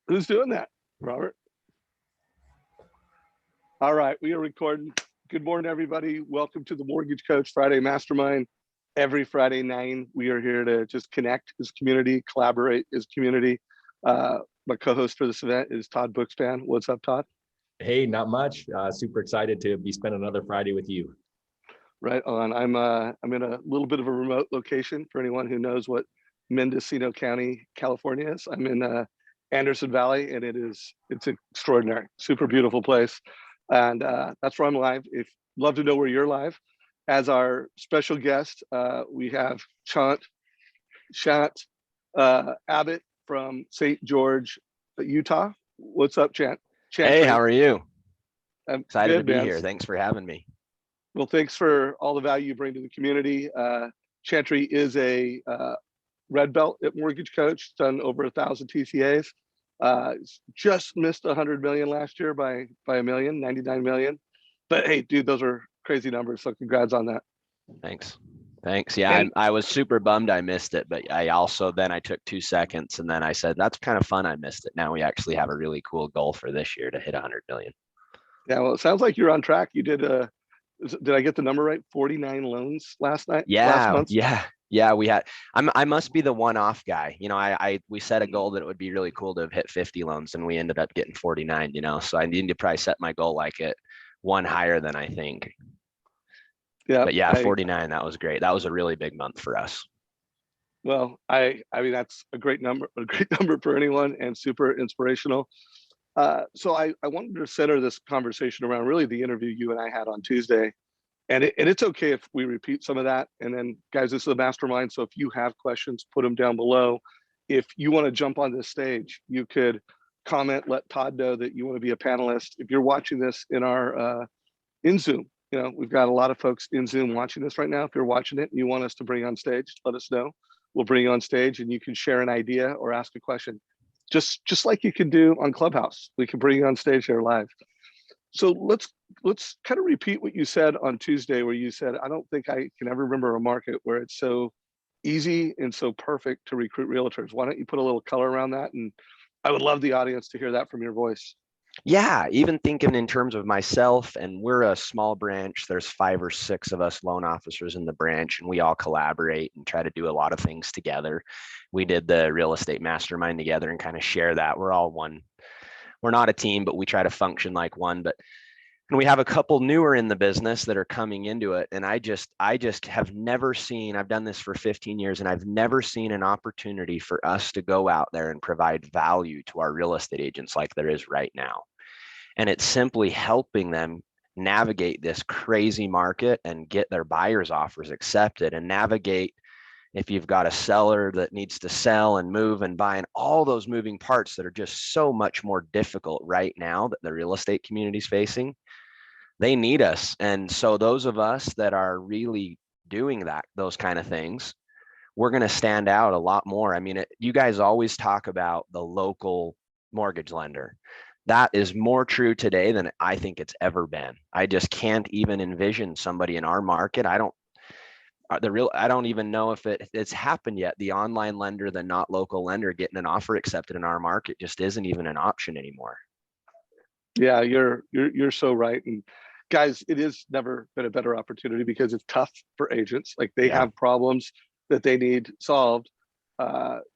Who's doing that, Robert? All right, we are recording. Good morning, everybody. Welcome to the Mortgage Coach Friday Mastermind. Every Friday 9, we are here to just connect as community, collaborate as community. My co-host for this event is Todd Bookspan. What's up, Todd? Hey, not much. Super excited to be spending another Friday with you. Right on. I'm in a little bit of a remote location for anyone who knows what Mendocino County, California is. I'm in Anderson Valley, and it's extraordinary, super beautiful place. And that's where I'm live. If love to know where you're live. As our special guest, we have Chant Abbott from St. George, Utah. What's up, Chantry? Hey, how are you? I'm excited good, to be man. here. Thanks for having me. Well, thanks for all the value you bring to the community. Chantry is a red belt at Mortgage Coach, done over 1,000 TCAs. Just missed 100 million last year by a million, 99 million. But hey, dude, those are crazy numbers. So congrats on that. Thanks. Yeah, I was super bummed I missed it, but I took 2 seconds and then I said, that's kind of fun. I missed it. Now we actually have a really cool goal for this year to hit 100 million. Yeah, well, it sounds like you're on track. You did I get the number right? 49 loans last month? Yeah. We had. I must be the one-off guy. You know, we set a goal that it would be really cool to have hit 50 loans, and we ended up getting 49. You know, so I need to probably set my goal like it one higher than I think. Yeah. But yeah, 49. That was great. That was a really big month for us. Well, I mean that's a great number for anyone, and super inspirational. So I wanted to center this conversation around really the interview you and I had on Tuesday. And it's okay if we repeat some of that. And then, guys, this is a mastermind. So if you have questions, put them down below. If you want to jump on this stage, you could comment, let Todd know that you want to be a panelist. If you're watching this in Zoom, you know, we've got a lot of folks in Zoom watching this right now. If you're watching it and you want us to bring you on stage, let us know. We'll bring you on stage and you can share an idea or ask a question. Just like you can do on Clubhouse. We can bring you on stage here live. So let's kind of repeat what you said on Tuesday, where you said, I don't think I can ever remember a market where it's so easy and so perfect to recruit realtors. Why don't you put a little color around that? And I would love the audience to hear that from your voice. Yeah, even thinking in terms of myself, and we're a small branch. There's 5 or 6 of us loan officers in the branch, and we all collaborate and try to do a lot of things together. We did the real estate mastermind together and kind of share that. We're all one. We're not a team, but we try to function like one. And we have a couple newer in the business that are coming into it. And I just have never seen, I've done this for 15 years, and I've never seen an opportunity for us to go out there and provide value to our real estate agents like there is right now. And it's simply helping them navigate this crazy market and get their buyer's offers accepted, and navigate if you've got a seller that needs to sell and move and buy, and all those moving parts that are just so much more difficult right now that the real estate community is facing. They need us. And so those of us that are really doing those kind of things, we're going to stand out a lot more. I mean, you guys always talk about the local mortgage lender. That is more true today than I think it's ever been. I just can't even envision somebody in our market. I don't even know if it's happened yet. The online lender, the not local lender, getting an offer accepted in our market just isn't even an option anymore. Yeah, you're so right. And guys, it has never been a better opportunity because it's tough for agents. Like they have problems that they need solved.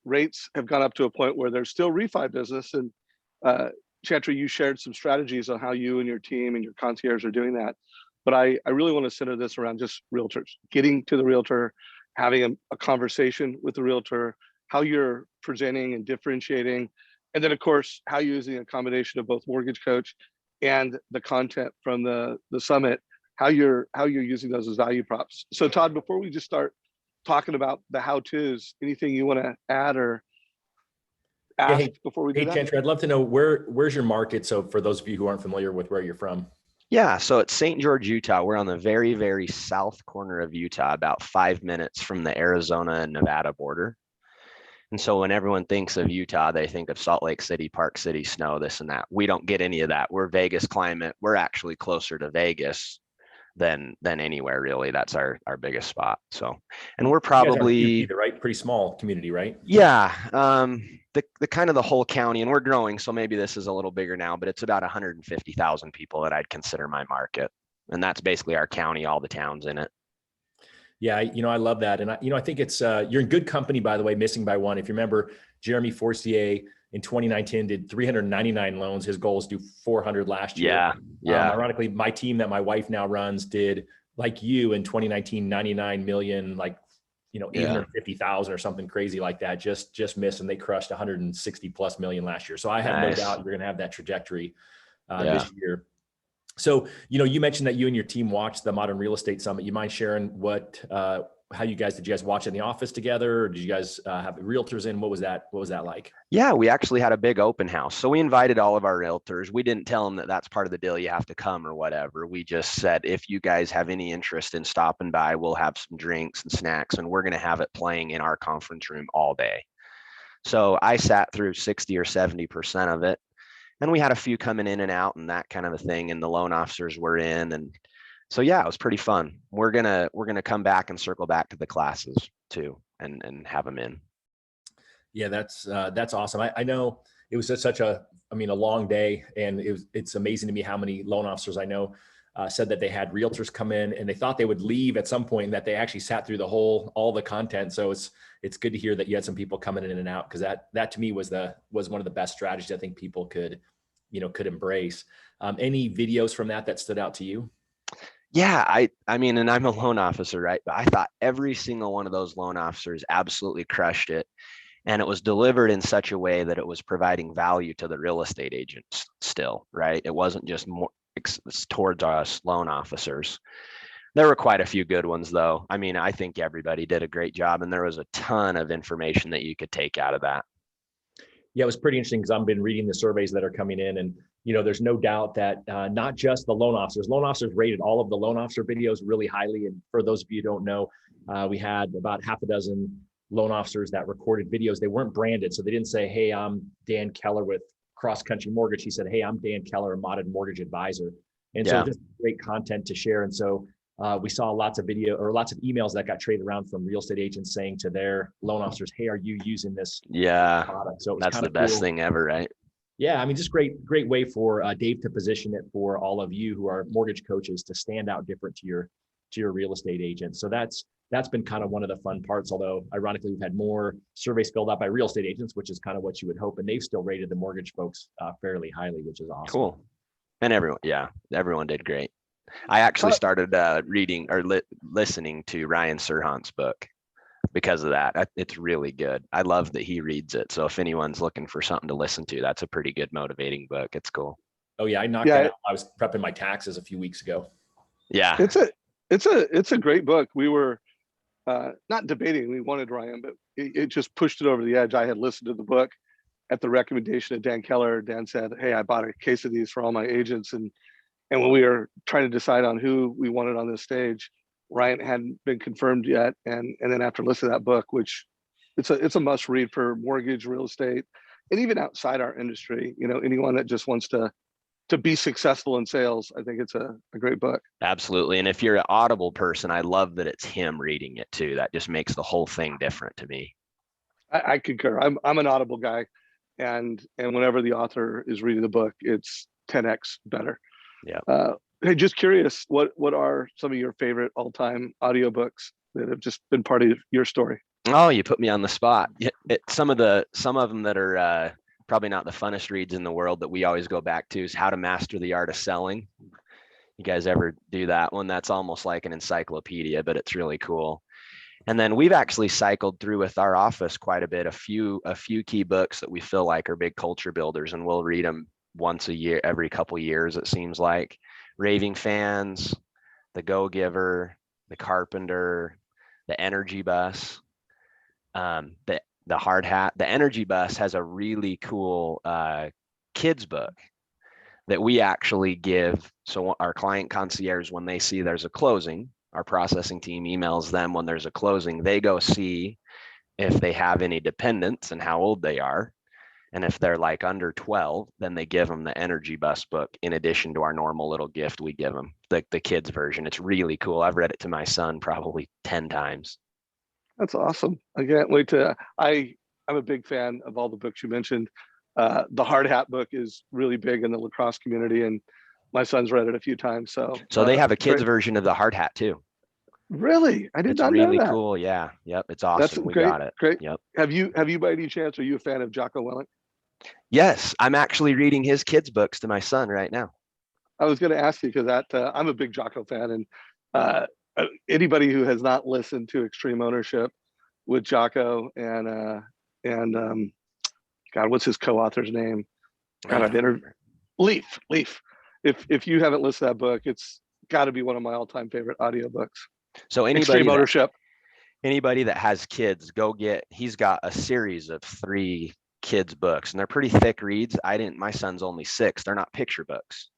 Rates have gone up to a point where there's still refi business. And Chantry, you shared some strategies on how you and your team and your concierge are doing that. But I really want to center this around just realtors, getting to the realtor, having a conversation with the realtor, how you're presenting and differentiating. And then, of course, how you're using a combination of both Mortgage Coach and the content from the summit, how you're using those as value props. So, Todd, before we just start talking about the how-tos, anything you want to add or ask before we do that? Hey, Chantry, I'd love to know where's your market? So for those of you who aren't familiar with where you're from. Yeah, so it's St. George, Utah. We're on the very, very south corner of Utah, about 5 minutes from the Arizona and Nevada border. And so when everyone thinks of Utah, they think of Salt Lake City, Park City, snow, this and that. We don't get any of that. We're Vegas climate. We're actually closer to Vegas than anywhere really. That's our biggest spot. So, and we're You guys aren't huge probably, either, right? Pretty small community, right? yeah, the kind of the whole county, and we're growing, so maybe this is a little bigger now, but it's about 150,000 people that I'd consider my market, and that's basically our county, all the towns in it. Yeah, I love that. And I think it's, you're in good company, by the way, missing by one. If you remember, Jeremy Forcier in 2019 did 399 loans. His goal is to do 400 last year. Yeah. Ironically, my team that my wife now runs did, like you, in 2019, 99 million, like, 850,000 or something crazy like that, just missed. And they crushed 160 plus million last year. So I have no doubt you're going to have that trajectory this year. So, you mentioned that you and your team watched the Modern Real Estate Summit. You mind sharing how did you guys watch in the office together? Or did you guys have realtors in? What was that like? Yeah, we actually had a big open house. So we invited all of our realtors. We didn't tell them that that's part of the deal, you have to come or whatever. We just said, if you guys have any interest in stopping by, we'll have some drinks and snacks, and we're going to have it playing in our conference room all day. So I sat through 60 or 70% of it. And we had a few coming in and out and that kind of a thing. And the loan officers were in. And so, yeah, it was pretty fun. We're going to come back and circle back to the classes too, and have them in. Yeah, that's awesome. I know it was just such a long day, and it's amazing to me how many loan officers I know said that they had realtors come in and they thought they would leave at some point, and that they actually sat through all the content. So it's good to hear that you had some people coming in and out, because that to me was one of the best strategies I think people could embrace. Any videos from that stood out to you? Yeah, I mean, and I'm a loan officer, right? But I thought every single one of those loan officers absolutely crushed it. And it was delivered in such a way that it was providing value to the real estate agents still, right? It wasn't just more towards us loan officers. There were quite a few good ones though. I mean, I think everybody did a great job, and there was a ton of information that you could take out of that. Yeah, it was pretty interesting, because I've been reading the surveys that are coming in, and there's no doubt that not just the loan officers rated all of the loan officer videos really highly. And for those of you who don't know, we had about half a dozen loan officers that recorded videos. They weren't branded, so they didn't say, "Hey, I'm Dan Keller with Cross Country Mortgage." He said, "Hey, I'm Dan Keller, a Modern Mortgage Advisor." And so just great content to share. And so we saw lots of emails that got traded around from real estate agents saying to their loan officers, "Hey, are you using this product?" So that's the best thing ever, right? Yeah, I mean, just great way for Dave to position it for all of you who are mortgage coaches to stand out different to your real estate agent. So that's been kind of one of the fun parts. Although ironically, we've had more surveys filled out by real estate agents, which is kind of what you would hope, and they've still rated the mortgage folks fairly highly, which is awesome. Cool. And everyone did great. I actually started reading or listening to Ryan Serhant's book because of that. It's really good. I love that he reads it. So if anyone's looking for something to listen to, that's a pretty good motivating book. It's cool. Oh yeah, I knocked that out. I was prepping my taxes a few weeks ago. Yeah, it's a great book. We were not debating. We wanted Ryan, but it just pushed it over the edge. I had listened to the book at the recommendation of Dan Keller. Dan said, "Hey, I bought a case of these for all my agents," and when we were trying to decide on who we wanted on this stage, Ryan hadn't been confirmed yet. And then after listening to that book, which it's a must read for mortgage, real estate, and even outside our industry, anyone that just wants to be successful in sales, I think it's a great book. Absolutely. And if you're an Audible person, I love that it's him reading it too. That just makes the whole thing different to me. I concur. I'm an Audible guy, and whenever the author is reading the book, it's 10x better. Yeah. Hey, just curious, what are some of your favorite all-time audiobooks that have just been part of your story? Oh, you put me on the spot. Some of them that are probably not the funnest reads in the world that we always go back to is How to Master the Art of Selling. You guys ever do that one? That's almost like an encyclopedia, but it's really cool. And then we've actually cycled through with our office quite a bit, a few key books that we feel like are big culture builders, and we'll read them once a year, every couple years, it seems like. Raving Fans, The Go-Giver, The Carpenter, The Energy Bus, the Hard Hat. The Energy Bus has a really cool kids book that we actually give. So our client concierge, when they see there's a closing, our processing team emails them when there's a closing, they go see if they have any dependents and how old they are. And if they're like under 12, then they give them the Energy Bus book in addition to our normal little gift we give them, the kids version. It's really cool. I've read it to my son probably 10 times. That's awesome. I can't wait to, I'm a big fan of all the books you mentioned. The Hard Hat book is really big in the lacrosse community, and my son's read it a few times. So they have a kids great. version of the Hard Hat too. Really? I did It's not really know that. cool. Yeah. Yep. It's That's awesome. We great. got it. Great. Yep. Have you by any chance, are you a fan of Jocko Willink? Yes. I'm actually reading his kids books to my son right now. I was going to ask you because I'm a big Jocko fan, and anybody who has not listened to Extreme Ownership with Jocko and God, what's his co-author's name? God, I've interviewed Leaf. If you haven't listened to that book, it's got to be one of my all-time favorite audiobooks. So Extreme Ownership. Anybody that has kids, he's got a series of 3 kids books, and they're pretty thick reads. My son's only 6. They're not picture books.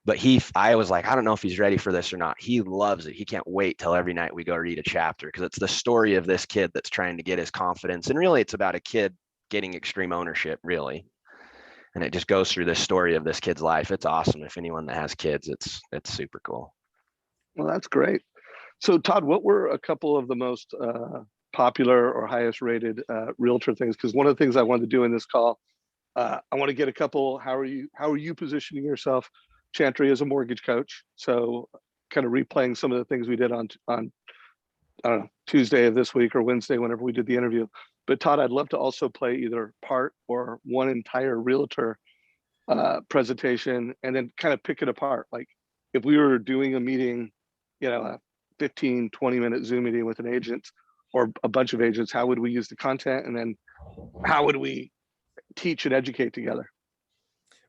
But I was like, I don't know if he's ready for this or not. He loves it. He can't wait till every night we go read a chapter, because it's the story of this kid that's trying to get his confidence. And really, it's about a kid getting extreme ownership, really. And it just goes through this story of this kid's life. It's awesome. If anyone that has kids, it's super cool. Well, that's great. So Todd, what were a couple of the most popular or highest rated realtor things? Because one of the things I wanted to do in this call, I want to get a couple, how are you positioning yourself, Chantry, as a mortgage coach? So kind of replaying some of the things we did on I don't know, Tuesday of this week or Wednesday, whenever we did the interview. But Todd, I'd love to also play either part or one entire realtor presentation, and then kind of pick it apart. Like if we were doing a meeting, a 15, 20-minute Zoom meeting with an agent or a bunch of agents, how would we use the content? And then how would we teach and educate together?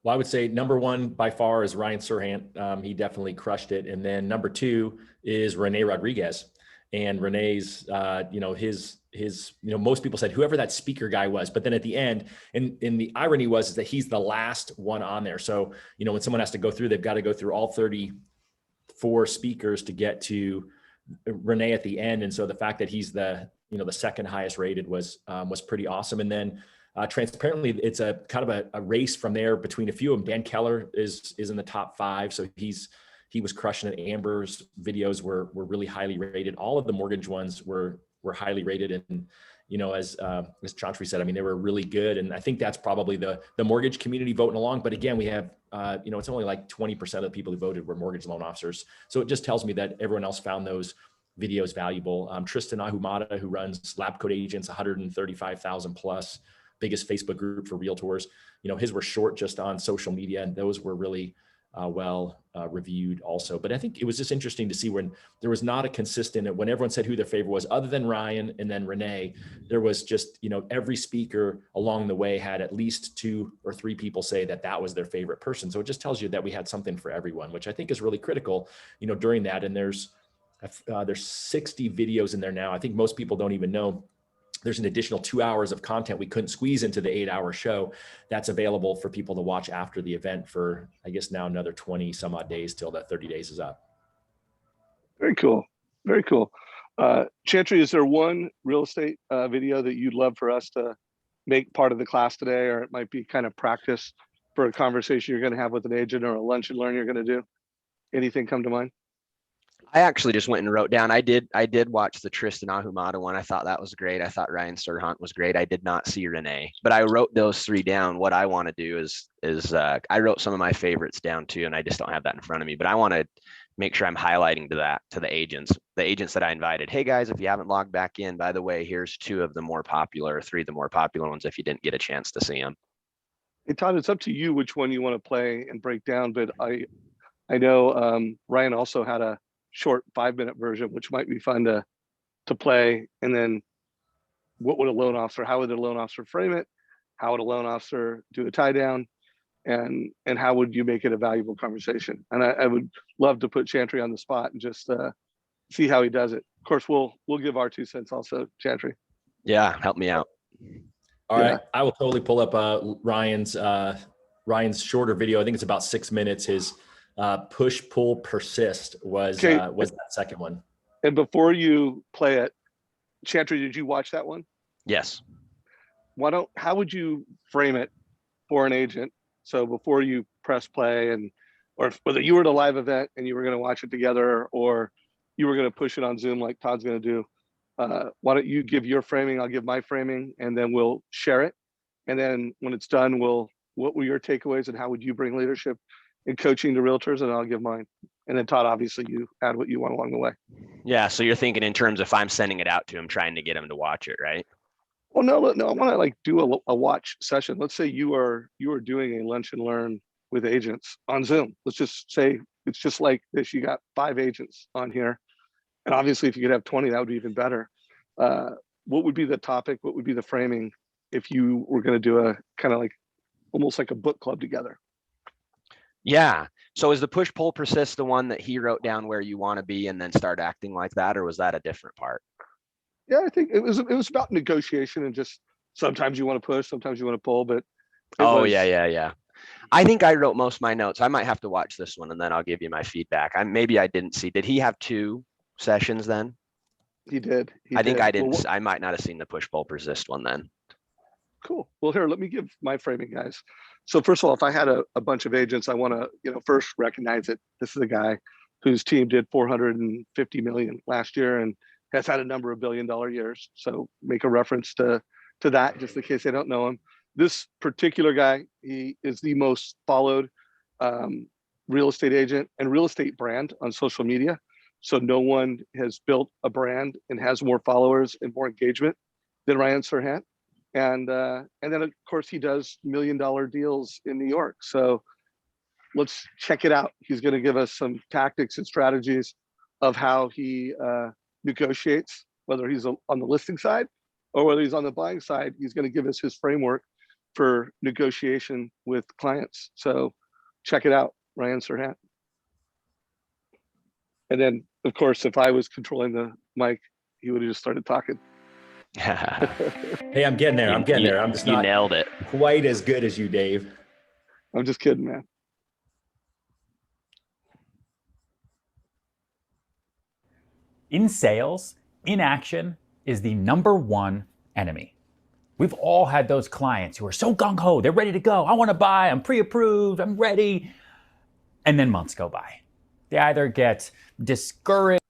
Well, I would say number 1 by far is Ryan Serhant. He definitely crushed it. And then number 2 is Rene Rodriguez. And Rene's, most people said whoever that speaker guy was, but then at the end, and the irony is that he's the last one on there. So, when someone has to go through, they've got to go through all 34 speakers to get to Rene at the end. And so the fact that he's the second highest rated was pretty awesome. And then transparently, it's a kind of a race from there between a few of them. Dan Keller is in the top 5. So he was crushing it. Amber's videos were really highly rated. All of the mortgage ones were highly rated. And, as Chantry said, I mean, they were really good. And I think that's probably the mortgage community voting along. But again, we have, it's only like 20% of the people who voted were mortgage loan officers. So it just tells me that everyone else found those videos valuable. Tristan Ahumada, who runs Lab Coat Agents, 135,000 plus, biggest Facebook group for realtors. His were short just on social media, and those were really well reviewed also. But I think it was just interesting to see when there was not a consistent, when everyone said who their favorite was, other than Ryan and then Rene, there was just, every speaker along the way had at least 2 or 3 people say that was their favorite person. So it just tells you that we had something for everyone, which I think is really critical, during that. And there's 60 videos in there now. I think most people don't even know there's an additional 2 hours of content we couldn't squeeze into the 8-hour show that's available for people to watch after the event for, I guess, now another 20 some odd days till the 30 days is up. Very cool. Very cool. Chantry, is there one real estate video that you'd love for us to make part of the class today, or it might be kind of practice for a conversation you're going to have with an agent or a lunch and learn you're going to do? Anything come to mind? I actually just went and wrote down. I did watch the Tristan Ahumada one. I thought that was great. I thought Ryan Serhant was great. I did not see Rene, but I wrote those 3 down. What I want to do is I wrote some of my favorites down too, and I just don't have that in front of me. But I want to make sure I'm highlighting to the agents that I invited. Hey guys, if you haven't logged back in, by the way, here's 2 of the more popular, 3 of the more popular ones if you didn't get a chance to see them. Hey Todd, it's up to you which one you want to play and break down. But I know Ryan also had a short 5-minute version, which might be fun to play. And then how would a loan officer frame it? How would a loan officer do a tie down? And how would you make it a valuable conversation? And I would love to put Chantry on the spot and just see how he does it. Of course, we'll give our 2 cents also, Chantry. Yeah, help me out. All right, I will totally pull up Ryan's shorter video. I think it's about 6 minutes. His push, pull, persist was that second one. And before you play it, Chantry, did you watch that one? Yes. How would you frame it for an agent. So before you press play, and or whether you were at a live event and you were going to watch it together, or you were going to push it on Zoom like Todd's going to do, why don't you give your framing, I'll give my framing, and then we'll share it. And then when it's done, what were your takeaways and how would you bring leadership and coaching to realtors, and I'll give mine. And then Todd, obviously you add what you want along the way. Yeah. So you're thinking in terms of if I'm sending it out to him, trying to get him to watch it, right? Well, no, I want to like do a watch session. Let's say you are doing a lunch and learn with agents on Zoom. Let's just say it's just like this. You got 5 agents on here. And obviously if you could have 20, that would be even better. What would be the topic? What would be the framing if you were going to do a kind of like almost like a book club together? Yeah. So is the push pull persist the one that he wrote down where you want to be and then start acting like that, or was that a different part? Yeah, I think it was about negotiation, and just sometimes you want to push, sometimes you want to pull, but yeah. I think I wrote most of my notes. I might have to watch this one and then I'll give you my feedback. Maybe I didn't see. Did he have 2 sessions then? He did. I think I didn't. Well, I might not have seen the push pull persist one then. Cool. Well, here, let me give my framing, guys. So first of all, if I had a bunch of agents, I want to, first recognize it. This is a guy whose team did 450 million last year and has had a number of billion-dollar years. So make a reference to that, just in case they don't know him. This particular guy, he is the most followed real estate agent and real estate brand on social media. So no one has built a brand and has more followers and more engagement than Ryan Serhant. And then of course he does $1 million deals in New York. So let's check it out. He's going to give us some tactics and strategies of how he negotiates, whether he's on the listing side or whether he's on the buying side. He's going to give us his framework for negotiation with clients. So check it out, Ryan Serhant. And then, of course, if I was controlling the mic, he would have just started talking. Hey, I'm getting there. I'm just not nailed it. Quite as good as you, Dave. I'm just kidding, man. In sales, inaction is the #1 enemy. We've all had those clients who are so gung-ho, they're ready to go. I want to buy, I'm pre-approved, I'm ready. And then months go by. They either get discouraged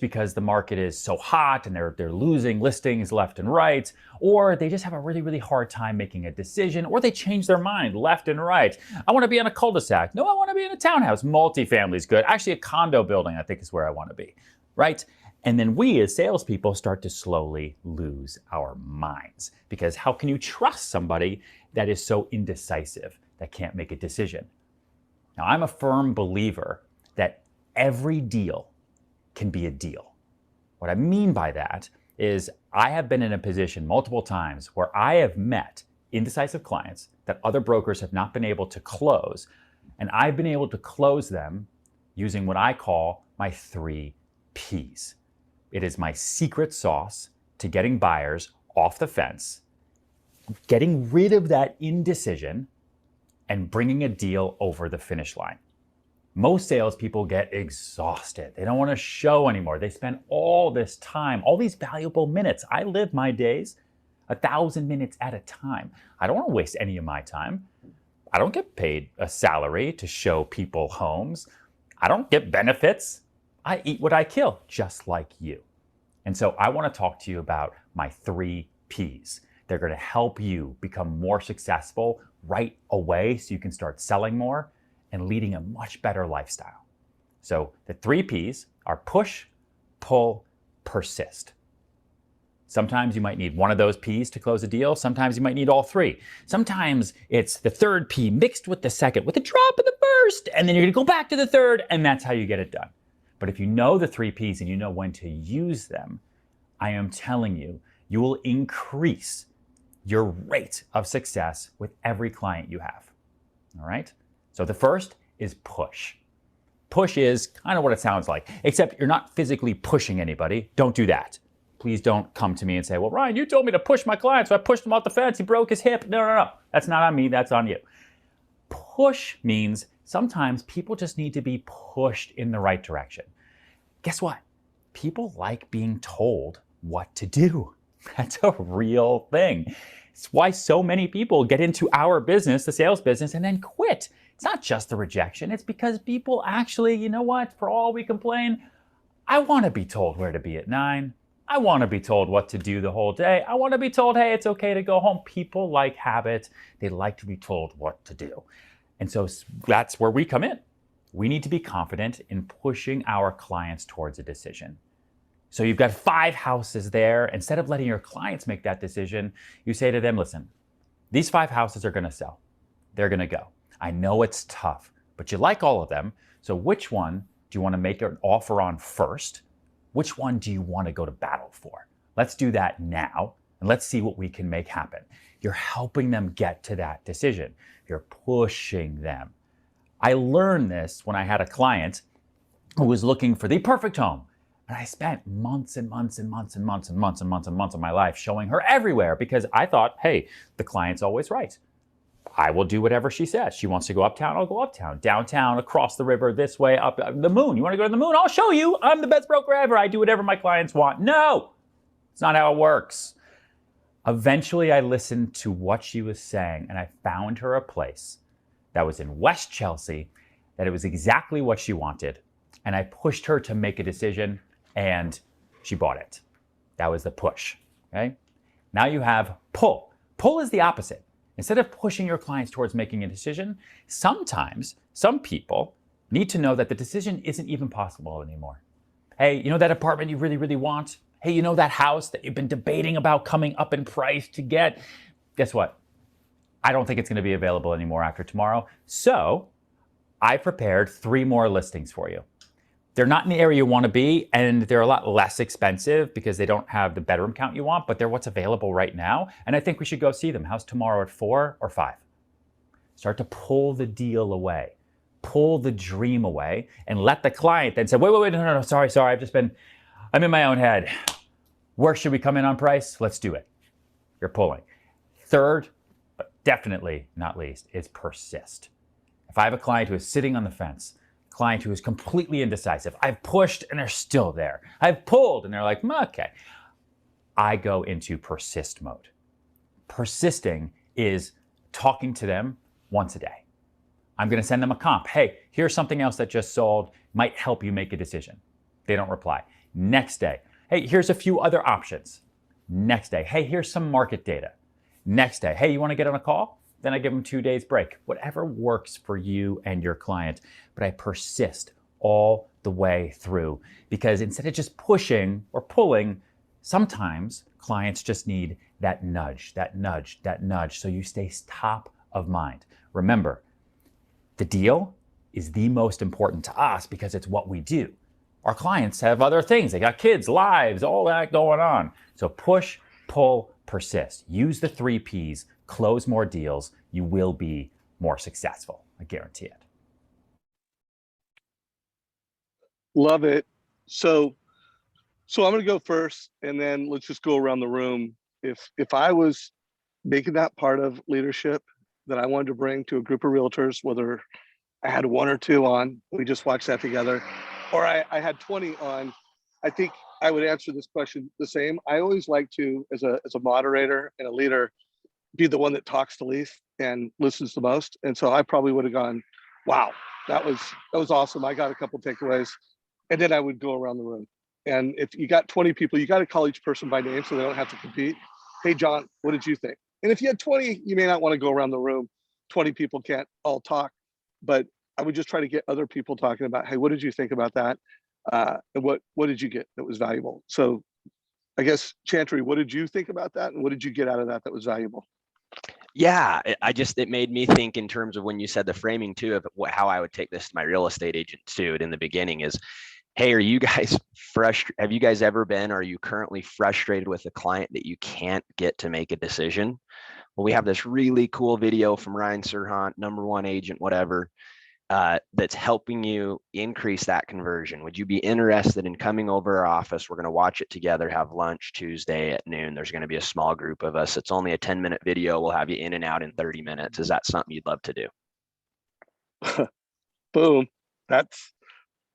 because the market is so hot and they're losing listings left and right, or they just have a really, really hard time making a decision, or they change their mind left and right. I want to be in a cul-de-sac. No, I want to be in a townhouse. Multifamily is good. Actually, a condo building, I think, is where I want to be, right? And then we as salespeople start to slowly lose our minds, because how can you trust somebody that is so indecisive, that can't make a decision? Now, I'm a firm believer that every deal can be a deal. What I mean by that is I have been in a position multiple times where I have met indecisive clients that other brokers have not been able to close, and I've been able to close them using what I call my 3 Ps. It is my secret sauce to getting buyers off the fence, getting rid of that indecision, and bringing a deal over the finish line. Most salespeople get exhausted. They don't want to show anymore. They spend all this time, all these valuable minutes. I live my days 1,000 minutes at a time. I don't want to waste any of my time. I don't get paid a salary to show people homes. I don't get benefits. I eat what I kill, just like you. And so I want to talk to you about my 3 Ps. They're going to help you become more successful right away so you can start selling more and leading a much better lifestyle. So the 3 Ps are push, pull, persist. Sometimes you might need one of those Ps to close a deal. Sometimes you might need all 3. Sometimes it's the 3rd P mixed with the 2nd with a drop of the 1st, and then you're gonna go back to the 3rd, and that's how you get it done. But if you know the 3 Ps and you know when to use them, I am telling you, you will increase your rate of success with every client you have, all right? So the first is push. Push is kind of what it sounds like, except you're not physically pushing anybody. Don't do that. Please don't come to me and say, well, Ryan, you told me to push my client, so I pushed him off the fence, he broke his hip. No. That's not on me, that's on you. Push means sometimes people just need to be pushed in the right direction. Guess what? People like being told what to do. That's a real thing. It's why so many people get into our business, the sales business, and then quit. It's not just the rejection. It's because people actually, you know what, for all we complain, I want to be told where to be at 9. I want to be told what to do the whole day. I want to be told, hey, it's okay to go home. People like habit. They like to be told what to do. And so that's where we come in. We need to be confident in pushing our clients towards a decision. So you've got 5 houses there. Instead of letting your clients make that decision, you say to them, listen, these 5 houses are going to sell. They're going to go. I know it's tough, but you like all of them. So which one do you want to make an offer on first? Which one do you want to go to battle for? Let's do that now, and let's see what we can make happen. You're helping them get to that decision. You're pushing them. I learned this when I had a client who was looking for the perfect home. And I spent months and months and months and months and months and months and months of my life showing her everywhere because I thought, hey, the client's always right. I will do whatever she says. She wants to go uptown, I'll go uptown. Downtown, across the river, this way, up the moon. You want to go to the moon? I'll show you. I'm the best broker ever. I do whatever my clients want. No, it's not how it works. Eventually, I listened to what she was saying, and I found her a place that was in West Chelsea, that it was exactly what she wanted. And I pushed her to make a decision, and she bought it. That was the push, okay? Now you have pull. Pull is the opposite. Instead of pushing your clients towards making a decision, sometimes some people need to know that the decision isn't even possible anymore. Hey, you know that apartment you really, really want? Hey, you know that house that you've been debating about coming up in price to get? Guess what? I don't think it's going to be available anymore after tomorrow. So I prepared 3 more listings for you. They're not in the area you want to be, and they're a lot less expensive because they don't have the bedroom count you want, but they're what's available right now. And I think we should go see them. How's tomorrow at 4 or 5? Start to pull the deal away, pull the dream away, and let the client then say, wait, no, sorry, I'm in my own head. Where should we come in on price? Let's do it. You're pulling. Third, but definitely not least, is persist. If I have a client who is sitting on the fence, client who is completely indecisive, I've pushed and they're still there. I've pulled and they're like, okay. I go into persist mode. Persisting is talking to them once a day. I'm going to send them a comp. Hey, here's something else that just sold, might help you make a decision. They don't reply. Next day, hey, here's a few other options. Next day, hey, here's some market data. Next day, hey, you want to get on a call? Then I give them 2 days break. Whatever works for you and your client. But I persist all the way through because instead of just pushing or pulling, sometimes clients just need that nudge, so you stay top of mind. Remember, the deal is the most important to us because it's what we do. Our clients have other things. They got kids, lives, all that going on. So push, pull, persist. Use the 3 Ps. Close more deals, you will be more successful. I guarantee it. Love it. So I'm going to go first, and then let's just go around the room. If I was making that part of leadership that I wanted to bring to a group of realtors, whether I had 1 or 2 on, we just watched that together, or I had 20 on, I think I would answer this question the same. I always like to, as a moderator and a leader, be the one that talks the least and listens the most. And so I probably would have gone, wow, that was awesome. I got a couple takeaways. And then I would go around the room. And if you got 20 people, you got to call each person by name so they don't have to compete. Hey, John, what did you think? And if you had 20, you may not want to go around the room. 20 people can't all talk, but I would just try to get other people talking about, hey, what did you think about that? And what did you get that was valuable? So I guess, Chantry, what did you think about that? And what did you get out of that was valuable? Yeah, it made me think in terms of when you said the framing too of how I would take this to my real estate agent too. In the beginning is, hey, are you guys frustrated? Have you guys ever been, are you currently frustrated with a client that you can't get to make a decision? Well, we have this really cool video from Ryan Serhant, #1 agent, whatever, that's helping you increase that conversion. Would you be interested in coming over our office? We're going to watch it together, have lunch Tuesday at noon. There's going to be a small group of us. It's only a 10-minute video. We'll have you in and out in 30 minutes. Is that something you'd love to do? Boom. That's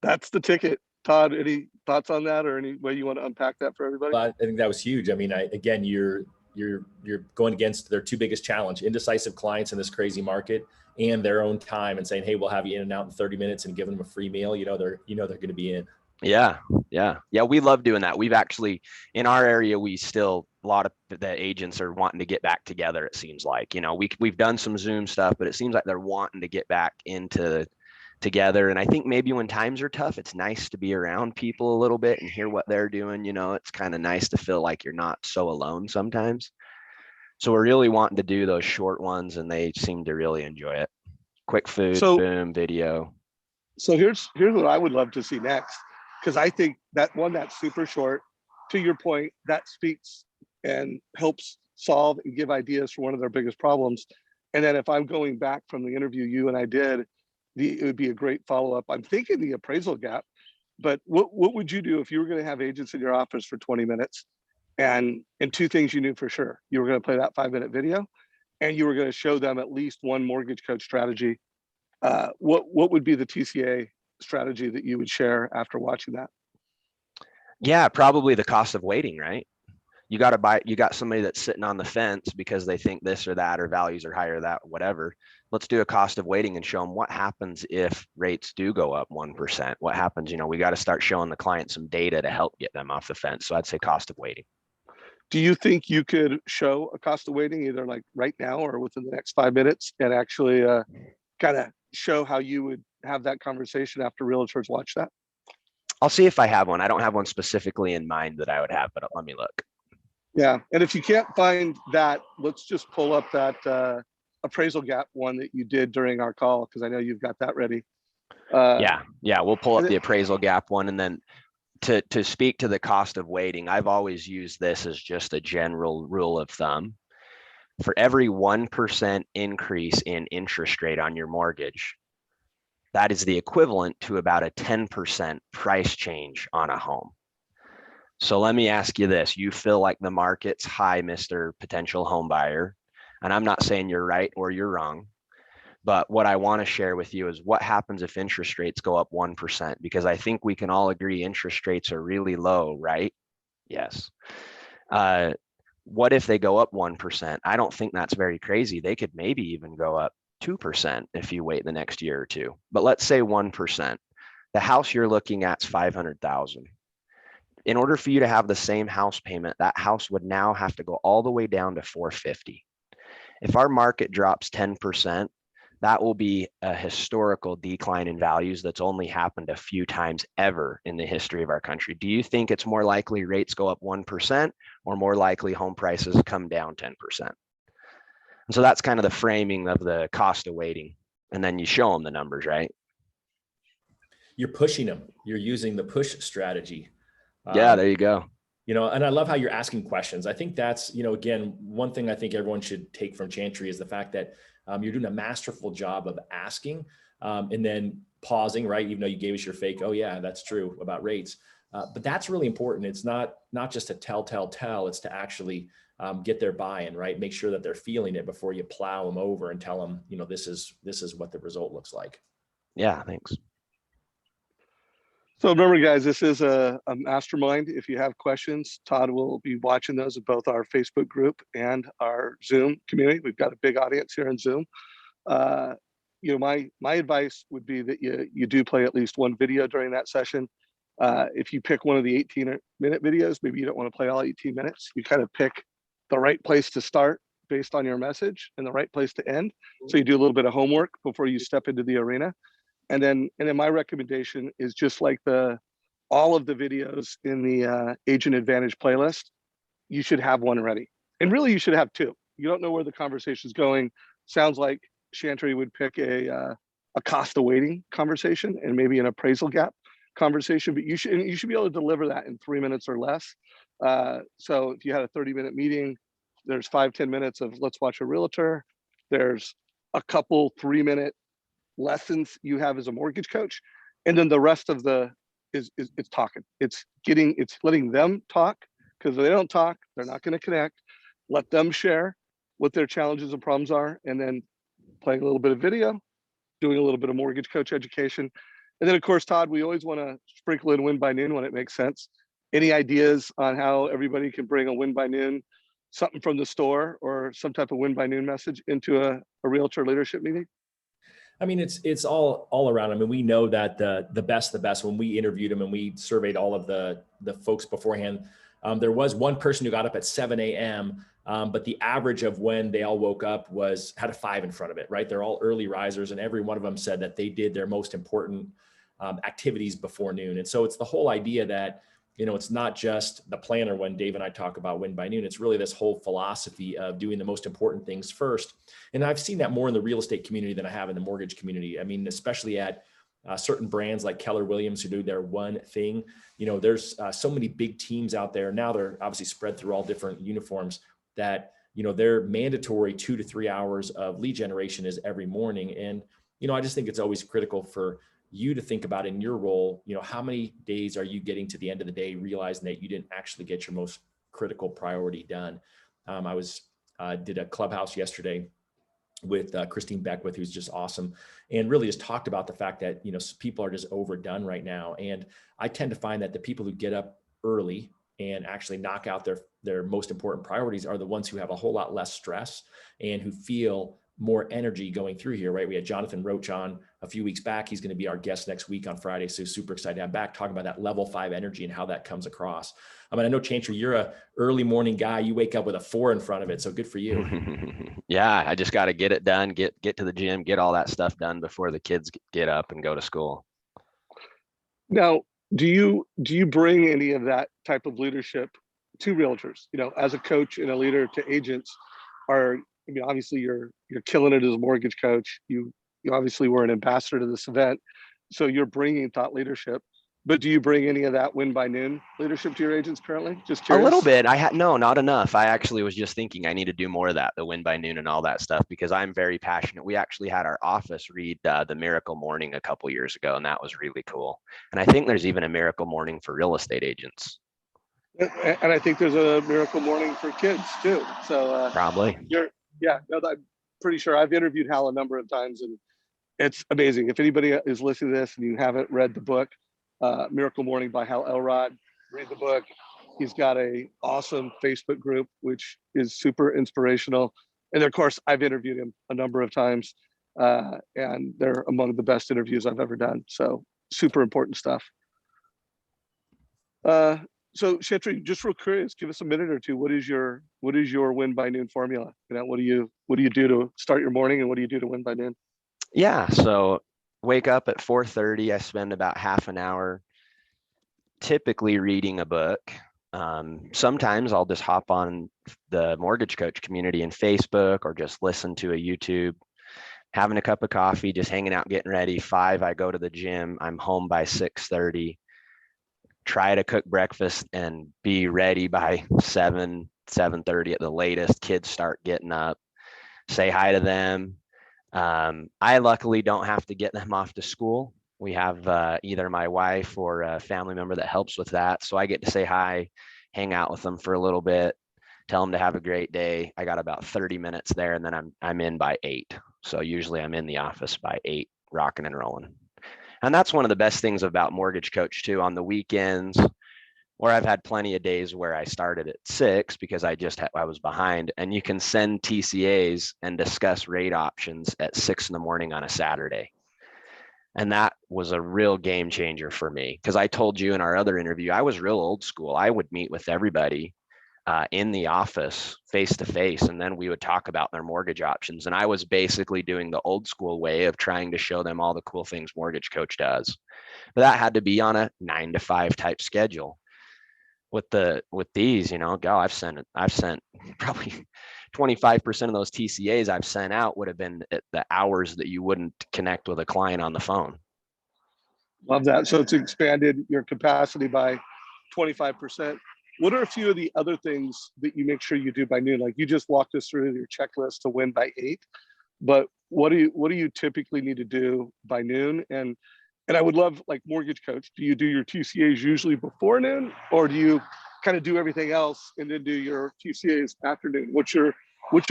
the ticket. Todd, any thoughts on that or any way you want to unpack that for everybody? I think that was huge. I mean, again, you're you're going against their two biggest challenge: indecisive clients in this crazy market, and their own time, and saying, hey, we'll have you in and out in 30 minutes and giving them a free meal. They're going to be in. Yeah. We love doing that. We've actually, in our area, a lot of the agents are wanting to get back together. It seems like, we've done some Zoom stuff, but it seems like they're wanting to get back into together. And I think maybe when times are tough, it's nice to be around people a little bit and hear what they're doing. It's kind of nice to feel like you're not so alone sometimes. So we're really wanting to do those short ones, and they seem to really enjoy it. Quick food, boom, video. So here's what I would love to see next, because I think that one that's super short, to your point, that speaks and helps solve and give ideas for one of their biggest problems. And then if I'm going back from the interview you and I did, it would be a great follow-up. I'm thinking the appraisal gap, but what would you do if you were going to have agents in your office for 20 minutes and two things you knew for sure? You were going to play that 5-minute video, and you were going to show them at least one mortgage coach strategy. What would be the TCA strategy that you would share after watching that? Yeah, probably the cost of waiting, right? You got somebody that's sitting on the fence because they think this or that, or values are higher, that, whatever. Let's do a cost of waiting and show them what happens if rates do go up 1%. What happens? We got to start showing the client some data to help get them off the fence. So I'd say cost of waiting. Do you think you could show a cost of waiting either like right now or within the next 5 minutes and actually kind of show how you would have that conversation after realtors watch that? I'll see if I have one. I don't have one specifically in mind that I would have, but let me look. Yeah, and if you can't find that, let's just pull up that appraisal gap one that you did during our call, because I know you've got that ready. Yeah, we'll pull up the appraisal gap one. And then to speak to the cost of waiting, I've always used this as just a general rule of thumb. For every 1% increase in interest rate on your mortgage, that is the equivalent to about a 10% price change on a home. So let me ask you this. You feel like the market's high, Mr. Potential Home Buyer. And I'm not saying you're right or you're wrong. But what I want to share with you is what happens if interest rates go up 1%, because I think we can all agree interest rates are really low, right? Yes. What if they go up 1%? I don't think that's very crazy. They could maybe even go up 2% if you wait the next year or two. But let's say 1%. The house you're looking at is $500,000. In order for you to have the same house payment, that house would now have to go all the way down to $450,000. If our market drops 10%, that will be a historical decline in values that's only happened a few times ever in the history of our country. Do you think it's more likely rates go up 1% or more likely home prices come down 10%? And so that's kind of the framing of the cost of waiting. And then you show them the numbers, right? You're pushing them. You're using the push strategy. Yeah, there you go. And I love how you're asking questions. I think that's, again, one thing I think everyone should take from Chantry is the fact that you're doing a masterful job of asking and then pausing, right? Even though you gave us your fake, oh yeah, that's true about rates. But that's really important. It's not just to tell, it's to actually get their buy-in, right? Make sure that they're feeling it before you plow them over and tell them, this is what the result looks like. Yeah, thanks. So remember, guys, this is a mastermind. If you have questions, Todd will be watching those at both our Facebook group and our Zoom community. We've got a big audience here in Zoom. My advice would be that you do play at least one video during that session. If you pick one of the 18-minute videos, maybe you don't want to play all 18 minutes. You kind of pick the right place to start based on your message and the right place to end. So you do a little bit of homework before you step into the arena. And then my recommendation is just like all of the videos in the Agent Advantage playlist, you should have one ready. And really, you should have two. You don't know where the conversation is going. Sounds like Chantry would pick a cost of waiting conversation and maybe an appraisal gap conversation, but you should be able to deliver that in 3 minutes or less. So if you had a 30-minute meeting, there's 5-10 minutes of let's watch a realtor. There's a couple 3-minute lessons you have as a mortgage coach, and then the rest of it's talking. It's letting them talk, because if they don't talk, they're not going to connect. Let them share what their challenges and problems are, and then playing a little bit of video, doing a little bit of mortgage coach education. And then of course, Todd, we always want to sprinkle in win by noon when it makes sense. Any ideas on how everybody can bring a win by noon something from the store or some type of win by noon message into a realtor leadership meeting? I mean, it's all around. I mean, we know that the best, when we interviewed them and we surveyed all of the folks beforehand, there was one person who got up at 7 a.m. But the average of when they all woke up had a 5 in front of it, right? They're all early risers, and every one of them said that they did their most important activities before noon. And so it's the whole idea that, it's not just the planner when Dave and I talk about win by noon. It's really this whole philosophy of doing the most important things first. And I've seen that more in the real estate community than I have in the mortgage community. I mean, especially at certain brands like Keller Williams who do their one thing. There's so many big teams out there. Now they're obviously spread through all different uniforms that, their mandatory 2 to 3 hours of lead generation is every morning. And, I just think it's always critical for you to think about in your role, how many days are you getting to the end of the day realizing that you didn't actually get your most critical priority done. I did a clubhouse yesterday with Christine Beckwith, who's just awesome, and really just talked about the fact that, people are just overdone right now. And I tend to find that the people who get up early and actually knock out their most important priorities are the ones who have a whole lot less stress and who feel more energy going through here, right? We had Jonathan Roach on a few weeks back. He's going to be our guest next week on Friday. So super excited to have back talking about that level 5 energy and how that comes across. I mean, I know Chantry, you're a early morning guy. You wake up with a 4 in front of it. So good for you. Yeah. I just got to get it done, get to the gym, get all that stuff done before the kids get up and go to school. Now, do you bring any of that type of leadership to realtors? As a coach and a leader to agents, obviously you're killing it as a mortgage coach. You obviously were an ambassador to this event, so you're bringing thought leadership. But do you bring any of that win by noon leadership to your agents currently? Just curious. A little bit. No, not enough. I actually was just thinking I need to do more of that, the win by noon and all that stuff, because I'm very passionate. We actually had our office read the Miracle Morning a couple years ago, and that was really cool. And I think there's even a Miracle Morning for real estate agents. And I think there's a Miracle Morning for kids too. So probably. I'm pretty sure. I've interviewed Hal a number of times, and it's amazing. If anybody is listening to this and you haven't read the book, Miracle Morning by Hal Elrod, read the book. He's got a awesome Facebook group, which is super inspirational. And of course, I've interviewed him a number of times, and they're among the best interviews I've ever done. So super important stuff. So Chantry, just real curious, give us a minute or two. What is your win by noon formula? What do you do to start your morning, and what do you do to win by noon? Yeah, so wake up at 4:30. I spend about half an hour typically reading a book. Sometimes I'll just hop on the mortgage coach community in Facebook or just listen to a YouTube, having a cup of coffee, just hanging out, getting ready. 5, I go to the gym. I'm home by 6:30. Try to cook breakfast and be ready by 7:30 at the latest. Kids start getting up, say hi to them. I luckily don't have to get them off to school. We have either my wife or a family member that helps with that. So I get to say hi, hang out with them for a little bit, tell them to have a great day. I got about 30 minutes there, and then I'm in by 8. So usually I'm in the office by 8, rocking and rolling. And that's one of the best things about Mortgage Coach too. On the weekends, or I've had plenty of days where I started at 6 because I was behind, and you can send TCAs and discuss rate options at 6 in the morning on a Saturday. And that was a real game changer for me, because I told you in our other interview, I was real old school. I would meet with everybody in the office face to face, and then we would talk about their mortgage options. And I was basically doing the old school way of trying to show them all the cool things Mortgage Coach does. But that had to be on a 9 to 5 type schedule. With these, I've sent probably 25% of those TCAs I've sent out would have been at the hours that you wouldn't connect with a client on the phone. Love that. So it's expanded your capacity by 25%. What are a few of the other things that you make sure you do by noon? Like you just walked us through your checklist to win by 8, but what do you typically need to do by noon? And I would love, like Mortgage Coach, do you do your TCAs usually before noon, or do you kind of do everything else and then do your TCAs afternoon? What's your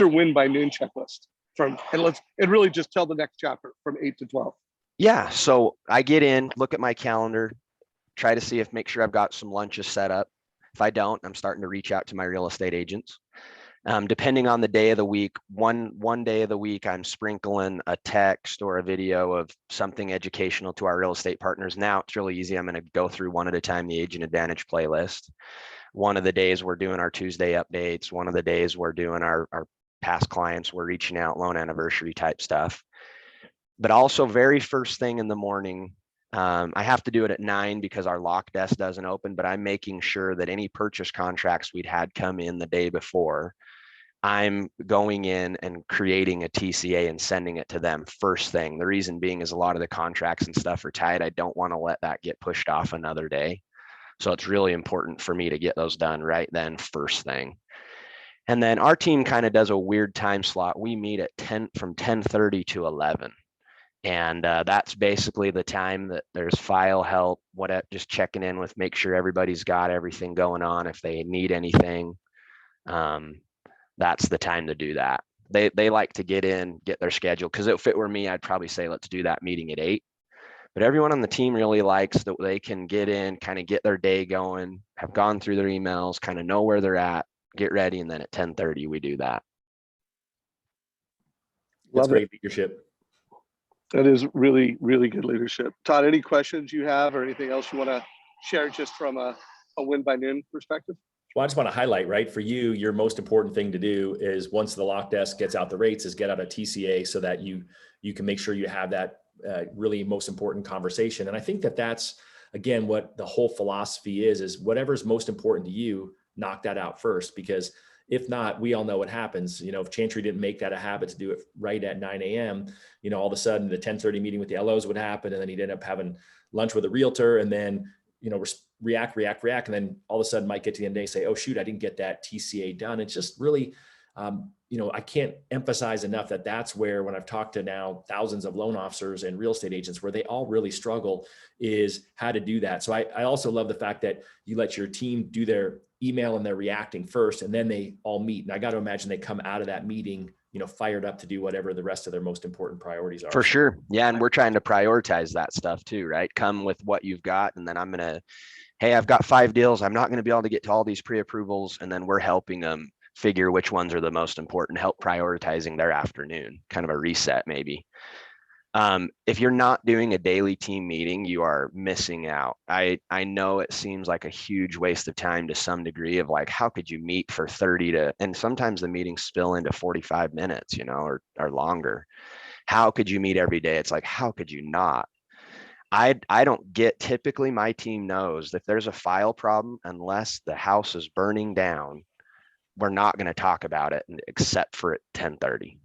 win by noon checklist and really just tell the next chapter from 8 to 12. Yeah. So I get in, look at my calendar, try to make sure I've got some lunches set up. If I don't, I'm starting to reach out to my real estate agents. Depending on the day of the week, one day of the week, I'm sprinkling a text or a video of something educational to our real estate partners. Now it's really easy. I'm going to go through one at a time, the Agent Advantage playlist. One of the days we're doing our Tuesday updates. One of the days we're doing our past clients, we're reaching out, loan anniversary type stuff. But also very first thing in the morning, I have to do it at 9 because our lock desk doesn't open, but I'm making sure that any purchase contracts we'd had come in the day before, I'm going in and creating a TCA and sending it to them first thing. The reason being is a lot of the contracts and stuff are tied. I don't want to let that get pushed off another day. So it's really important for me to get those done right then, first thing. And then our team kind of does a weird time slot. We meet at 10 from 10:30 to 11. And that's basically the time that there's file help, just checking in with, make sure everybody's got everything going on. If they need anything, that's the time to do that. They like to get their schedule, because if it were me, I'd probably say, let's do that meeting at 8. But everyone on the team really likes that they can get in, kind of get their day going, have gone through their emails, kind of know where they're at, get ready. And then at 10:30, we do that. That's great leadership. That is really, really good leadership. Todd, any questions you have or anything else you want to share just from a win by noon perspective? Well, I just want to highlight, right, for you, your most important thing to do is, once the lock desk gets out the rates, is get out a TCA so that you can make sure you have that really most important conversation. And I think that's, again, what the whole philosophy is whatever's most important to you, knock that out first, because if not, we all know what happens. If Chantry didn't make that a habit to do it right at 9 a.m., all of a sudden the 10:30 meeting with the LOs would happen, and then he'd end up having lunch with a realtor, and then, react. And then all of a sudden might get to the end of the day and say, oh shoot, I didn't get that TCA done. It's just really, I can't emphasize enough that that's where, when I've talked to now thousands of loan officers and real estate agents, where they all really struggle is how to do that. So I also love the fact that you let your team do their email and they're reacting first, and then they all meet. And I got to imagine they come out of that meeting, fired up to do whatever the rest of their most important priorities are. For sure. Yeah. And we're trying to prioritize that stuff too, right? Come with what you've got. And then hey, I've got 5 deals. I'm not going to be able to get to all these pre-approvals. And then we're helping them figure which ones are the most important, help prioritizing their afternoon, kind of a reset maybe. If you're not doing a daily team meeting, you are missing out. I know it seems like a huge waste of time to some degree, of like, how could you meet for 30 and sometimes the meetings spill into 45 minutes, or longer. How could you meet every day? It's like, how could you not? I don't get, typically my team knows if there's a file problem, unless the house is burning down, we're not going to talk about it except for at 10:30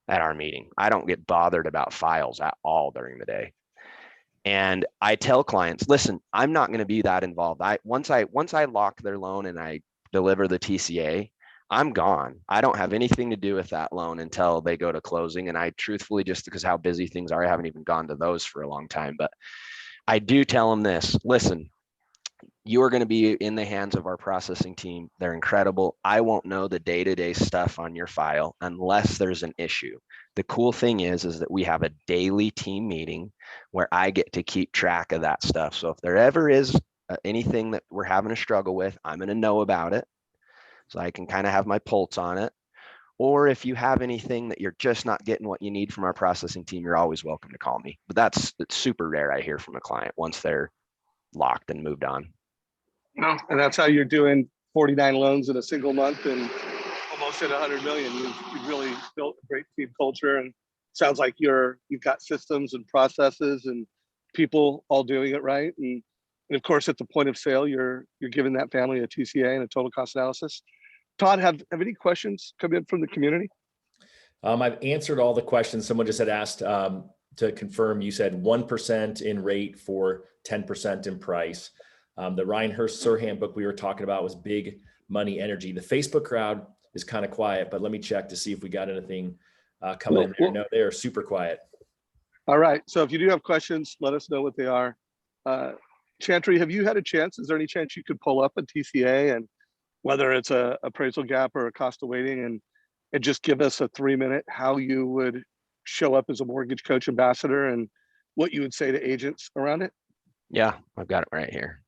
at our meeting. I don't get bothered about files at all during the day. And I tell clients, listen, I'm not going to be that involved. Once I lock their loan and I deliver the TCA, I'm gone. I don't have anything to do with that loan until they go to closing. And I truthfully, just because how busy things are, I haven't even gone to those for a long time. But I do tell them this, listen, you are going to be in the hands of our processing team. They're incredible. I won't know the day-to-day stuff on your file unless there's an issue. The cool thing is that we have a daily team meeting where I get to keep track of that stuff. So if there ever is anything that we're having a struggle with, I'm going to know about it. So I can kind of have my pulse on it. Or if you have anything that you're just not getting what you need from our processing team, you're always welcome to call me. But it's super rare I hear from a client once they're locked and moved on. No, and that's how you're doing 49 loans in a single month and almost at 100 million. You've really built a great team culture, and sounds like you've got systems and processes and people all doing it right. And of course, at the point of sale, you're giving that family a TCA and a total cost analysis. Todd, have any questions come in from the community? I've answered all the questions. Someone just had asked to confirm. You said 1% in rate for 10% in price. The Ryan Hurst Sirhan book we were talking about was Big Money Energy. The Facebook crowd is kind of quiet, but let me check to see if we got anything coming in there. No, they are super quiet. All right. So if you do have questions, let us know what they are. Chantry, have you had a chance? Is there any chance you could pull up a TCA, and whether it's a appraisal gap or a cost of waiting, and just give us a 3-minute how you would show up as a mortgage coach ambassador and what you would say to agents around it? Yeah, I've got it right here.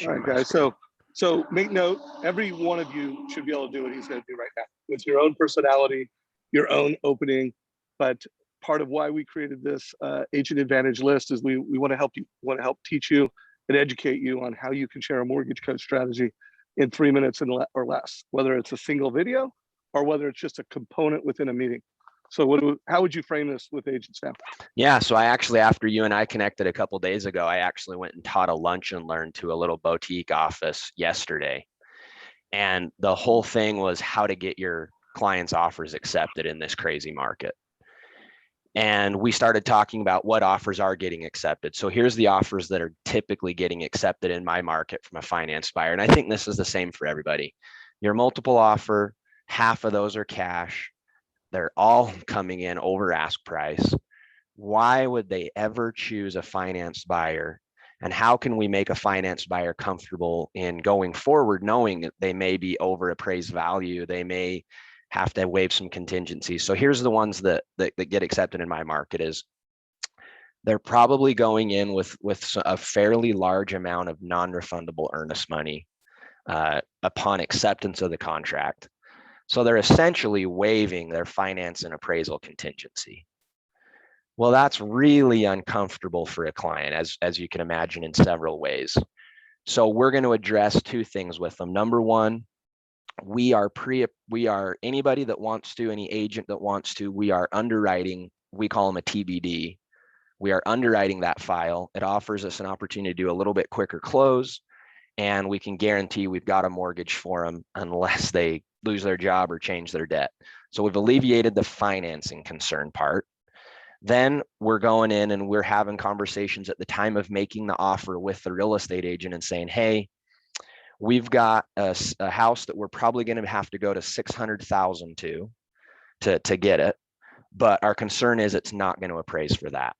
All right, guys. So So make note, every one of you should be able to do what he's going to do right now with your own personality, your own opening. But part of why we created this Agent Advantage list is we want to help you, we want to help teach you and educate you on how you can share a mortgage code strategy in 3 minutes or less, whether it's a single video or whether it's just a component within a meeting. So how would you frame this with agents now? Yeah, so I actually, after you and I connected a couple days ago, I actually went and taught a lunch and learn to a little boutique office yesterday. And the whole thing was how to get your clients' offers accepted in this crazy market. And we started talking about what offers are getting accepted. So here's the offers that are typically getting accepted in my market from a finance buyer. And I think this is the same for everybody. Your multiple offer, half of those are cash. They're all coming in over ask price. Why would they ever choose a finance buyer? And how can we make a finance buyer comfortable in going forward, knowing that they may be over appraised value, they may have to waive some contingencies? So here's the ones that get accepted in my market is they're probably going in with a fairly large amount of non-refundable earnest money upon acceptance of the contract. So they're essentially waiving their finance and appraisal contingency. Well, that's really uncomfortable for a client, as you can imagine, in several ways. So we're going to address two things with them. Number one, we are anybody that wants to, any agent that wants to, we are underwriting, we call them a TBD. We are underwriting that file. It offers us an opportunity to do a little bit quicker close, and we can guarantee we've got a mortgage for them unless they lose their job or change their debt. So we've alleviated the financing concern part. Then we're going in and we're having conversations at the time of making the offer with the real estate agent and saying, hey, we've got a house that we're probably going to have to go to 600,000 to get it. But our concern is it's not going to appraise for that.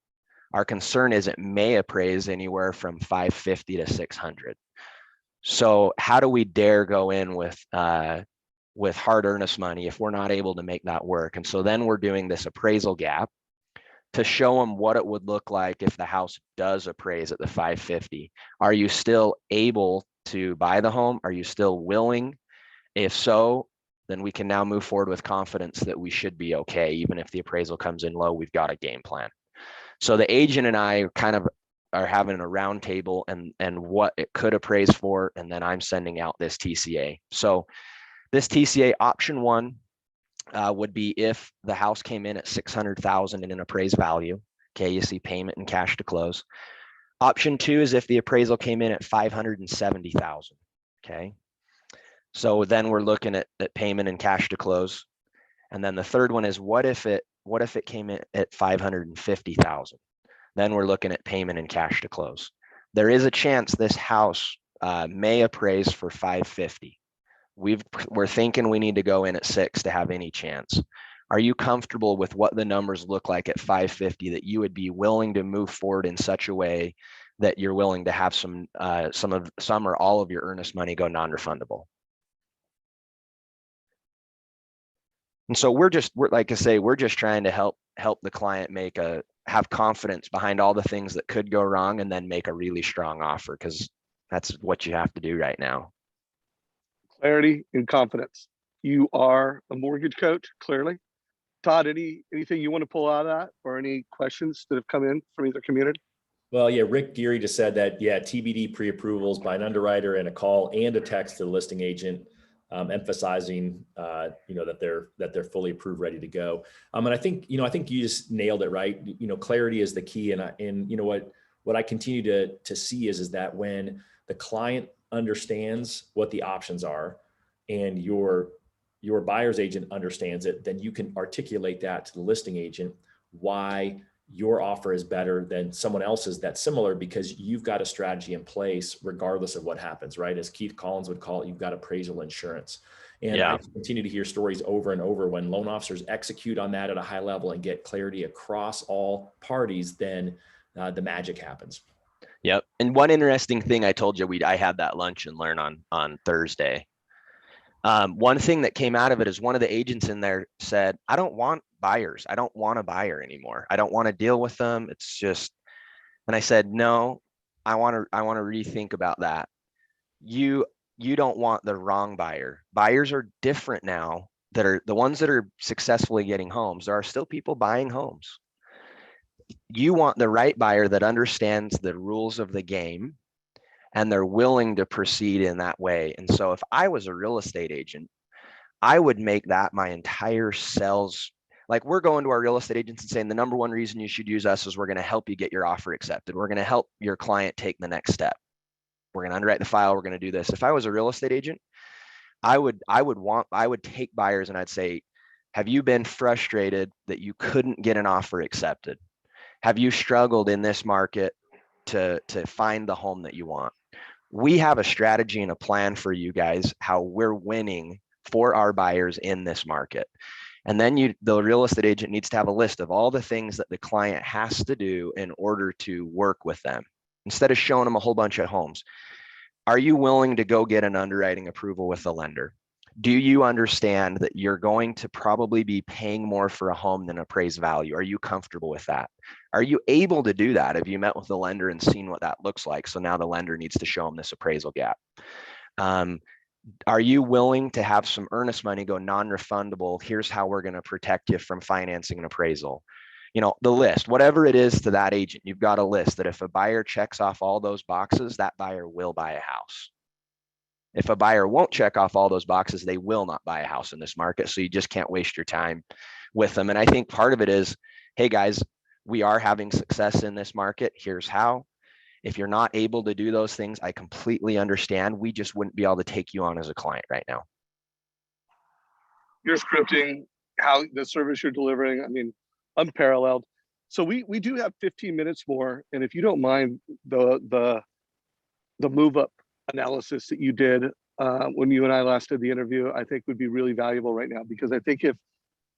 Our concern is it may appraise anywhere from 550 to 600. So how do we dare go in with hard earnest money if we're not able to make that work? And so then we're doing this appraisal gap to show them what it would look like if the house does appraise at the 550. Are you still able to buy the home? Are you still willing? If so, then we can now move forward with confidence that we should be okay. Even if the appraisal comes in low, we've got a game plan. So the agent and I kind of are having a round table and what it could appraise for, and then I'm sending out this TCA. So this TCA option one would be if the house came in at 600,000 in an appraised value. Okay, you see payment and cash to close. Option two is if the appraisal came in at 570,000. Okay, so then we're looking at payment and cash to close. And then the third one is what if it came in at 550,000? Then we're looking at payment and cash to close. There is a chance this house may appraise for 550. We're thinking we need to go in at 6 to have any chance. Are you comfortable with what the numbers look like at 550 that you would be willing to move forward in such a way that you're willing to have some or all of your earnest money go non-refundable? And so we're like I say, we're just trying to help the client have confidence behind all the things that could go wrong and then make a really strong offer, because that's what you have to do right now. Clarity and confidence. You are a mortgage coach, clearly. Todd, anything you want to pull out of that, or any questions that have come in from either community? Well, yeah, Rick Geary just said that, yeah, TBD pre-approvals by an underwriter and a call and a text to the listing agent, emphasizing, that they're fully approved, ready to go. And I think you just nailed it, right? Clarity is the key. And what I continue to see is that when the client understands what the options are and your buyer's agent understands it, then you can articulate that to the listing agent why your offer is better than someone else's that's similar, because you've got a strategy in place regardless of what happens, right? As Keith Collins would call it, you've got appraisal insurance. And yeah, I continue to hear stories over and over when loan officers execute on that at a high level and get clarity across all parties, then the magic happens. Yep. And one interesting thing I told you, I had that lunch and learn on Thursday. One thing that came out of it is one of the agents in there said, I don't want buyers. I don't want a buyer anymore. I don't want to deal with them. It's just, and I said, no, I want to rethink about that. you don't want the wrong buyer. Buyers are different now, that are the ones that are successfully getting homes. There are still people buying homes. You want the right buyer that understands the rules of the game and they're willing to proceed in that way. And so if I was a real estate agent, I would make that my entire sales. Like, we're going to our real estate agents and saying the number one reason you should use us is we're going to help you get your offer accepted. We're going to help your client take the next step. We're going to underwrite the file. We're going to do this. If I was a real estate agent, I would take buyers and I'd say, have you been frustrated that you couldn't get an offer accepted? Have you struggled in this market to find the home that you want? We have a strategy and a plan for you guys, how we're winning for our buyers in this market. And then the real estate agent needs to have a list of all the things that the client has to do in order to work with them. Instead of showing them a whole bunch of homes, are you willing to go get an underwriting approval with the lender? Do you understand that you're going to probably be paying more for a home than appraised value? Are you comfortable with that? Are you able to do that? Have you met with the lender and seen what that looks like? So now the lender needs to show them this appraisal gap. Are you willing to have some earnest money go non-refundable? Here's how we're going to protect you from financing an appraisal. The list, whatever it is to that agent, you've got a list that if a buyer checks off all those boxes, that buyer will buy a house. If a buyer won't check off all those boxes, they will not buy a house in this market. So you just can't waste your time with them. And I think part of it is, hey guys, we are having success in this market. Here's how. If you're not able to do those things, I completely understand. We just wouldn't be able to take you on as a client right now. Your scripting, how the service you're delivering, I mean, unparalleled. So we do have 15 minutes more. And if you don't mind, the move up analysis that you did when you and I last did the interview, I think would be really valuable right now, because I think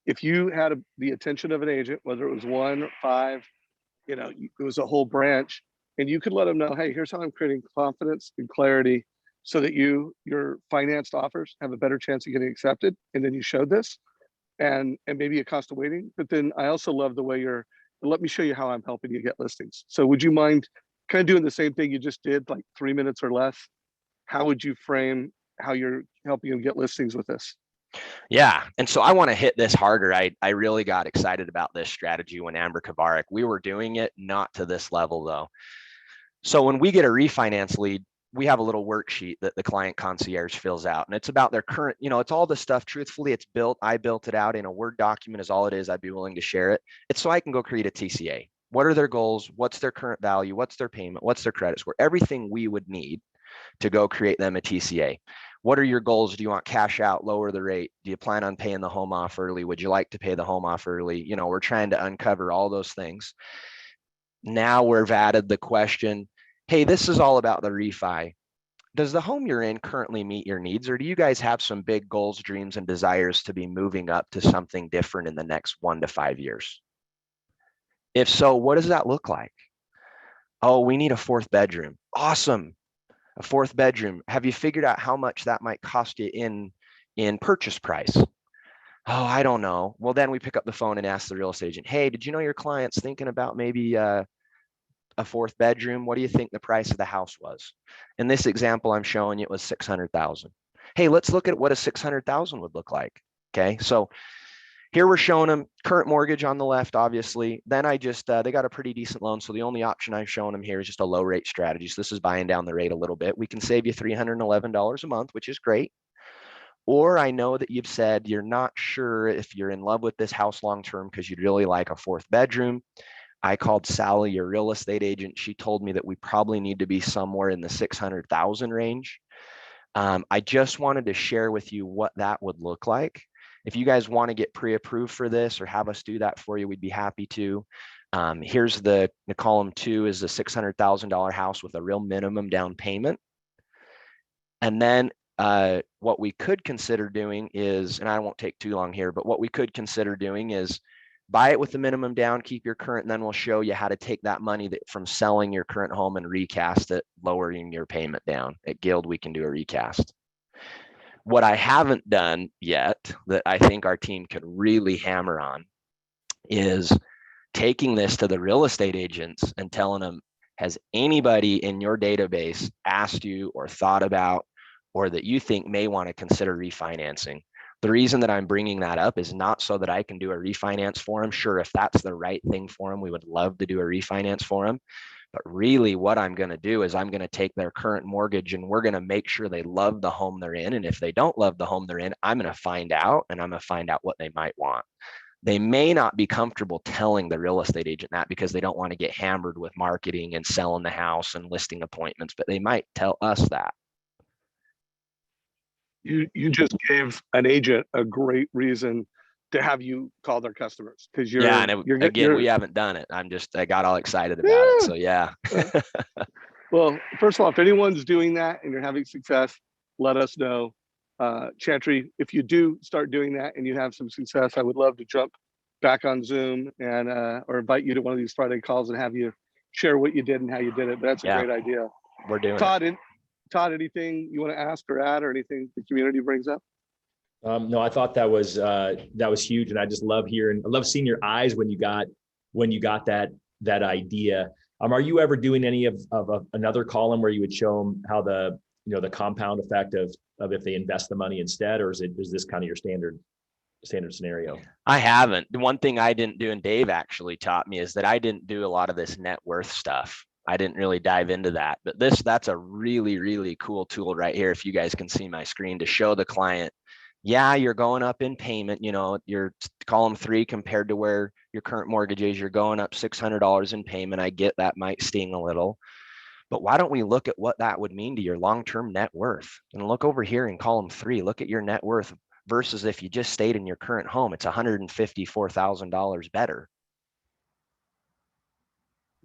if you had the attention of an agent, whether it was 1 or 5, it was a whole branch, and you could let them know, hey, here's how I'm creating confidence and clarity so that your financed offers have a better chance of getting accepted. And then you showed this and maybe a cost of waiting. But then I also love the way let me show you how I'm helping you get listings. So would you mind kind of doing the same thing you just did, like 3 minutes or less? How would you frame how you're helping them get listings with this? Yeah. And so I want to hit this harder. I really got excited about this strategy when Amber Kavarik, we were doing it, not to this level though. So when we get a refinance lead, we have a little worksheet that the client concierge fills out, and it's about their current, it's all the stuff. Truthfully, I built it out in a Word document is all it is. I'd be willing to share it. It's so I can go create a TCA. What are their goals? What's their current value? What's their payment? What's their credit score? Everything we would need to go create them a TCA. What are your goals? Do you want cash out, lower the rate? Do you plan on paying the home off early? Would you like to pay the home off early? We're trying to uncover all those things. Now we've added the question, hey, this is all about the refi. Does the home you're in currently meet your needs, or do you guys have some big goals, dreams, and desires to be moving up to something different in the next 1 to 5 years? If so, what does that look like? Oh, we need a 4th bedroom. Awesome. A 4th bedroom. Have you figured out how much that might cost you in purchase price? Oh, I don't know. Well, then we pick up the phone and ask the real estate agent, hey, did you know your client's thinking about maybe a 4th bedroom? What do you think the price of the house was? In this example I'm showing you, it was $600,000. Hey, let's look at what a $600,000 would look like. Okay, so here we're showing them current mortgage on the left, obviously. Then I just, they got a pretty decent loan. So the only option I'm showing them here is just a low rate strategy. So this is buying down the rate a little bit. We can save you $311 a month, which is great. Or I know that you've said you're not sure if you're in love with this house long-term because you'd really like a 4th bedroom. I called Sally, your real estate agent. She told me that we probably need to be somewhere in the 600,000 range. I just wanted to share with you what that would look like. If you guys want to get pre-approved for this or have us do that for you, we'd be happy to. Here's the column 2 is a $600,000 house with a real minimum down payment. And then what we could consider doing is, and I won't take too long here, but what we could consider doing is buy it with the minimum down, keep your current, and then we'll show you how to take that money from selling your current home and recast it, lowering your payment down. At Guild, we can do a recast. What I haven't done yet that I think our team could really hammer on is taking this to the real estate agents and telling them, has anybody in your database asked you or thought about or that you think may want to consider refinancing. The reason that I'm bringing that up is not so that I can do a refinance for them. Sure, if that's the right thing for them, we would love to do a refinance for them. But really what I'm going to do is I'm going to take their current mortgage and we're going to make sure they love the home they're in. And if they don't love the home they're in, I'm going to find out, and I'm going to find out what they might want. They may not be comfortable telling the real estate agent that because they don't want to get hammered with marketing and selling the house and listing appointments, but they might tell us that. You just gave an agent a great reason to have you call their customers, because you're we haven't done it. I got all excited about it. So yeah. Well, first of all, if anyone's doing that and you're having success, let us know. Chantry, if you do start doing that and you have some success, I would love to jump back on Zoom and or invite you to one of these Friday calls and have you share what you did and how you did it. But that's a great idea. We're doing it. Todd, anything you want to ask or add, or anything the community brings up? No, I thought that was huge, and I just love seeing your eyes when you got that idea. Are you ever doing any of another column where you would show them how the compound effect of if they invest the money instead, or is this kind of your standard scenario? I haven't. The one thing I didn't do, and Dave actually taught me, is that I didn't do a lot of this net worth stuff. I didn't really dive into that, but that's a really, really cool tool right here. If you guys can see my screen, to show the client, yeah, you're going up in payment, your column 3 compared to where your current mortgage is, you're going up $600 in payment. I get that might sting a little, but why don't we look at what that would mean to your long-term net worth? And look over here in column 3, look at your net worth versus if you just stayed in your current home, it's $154,000 better.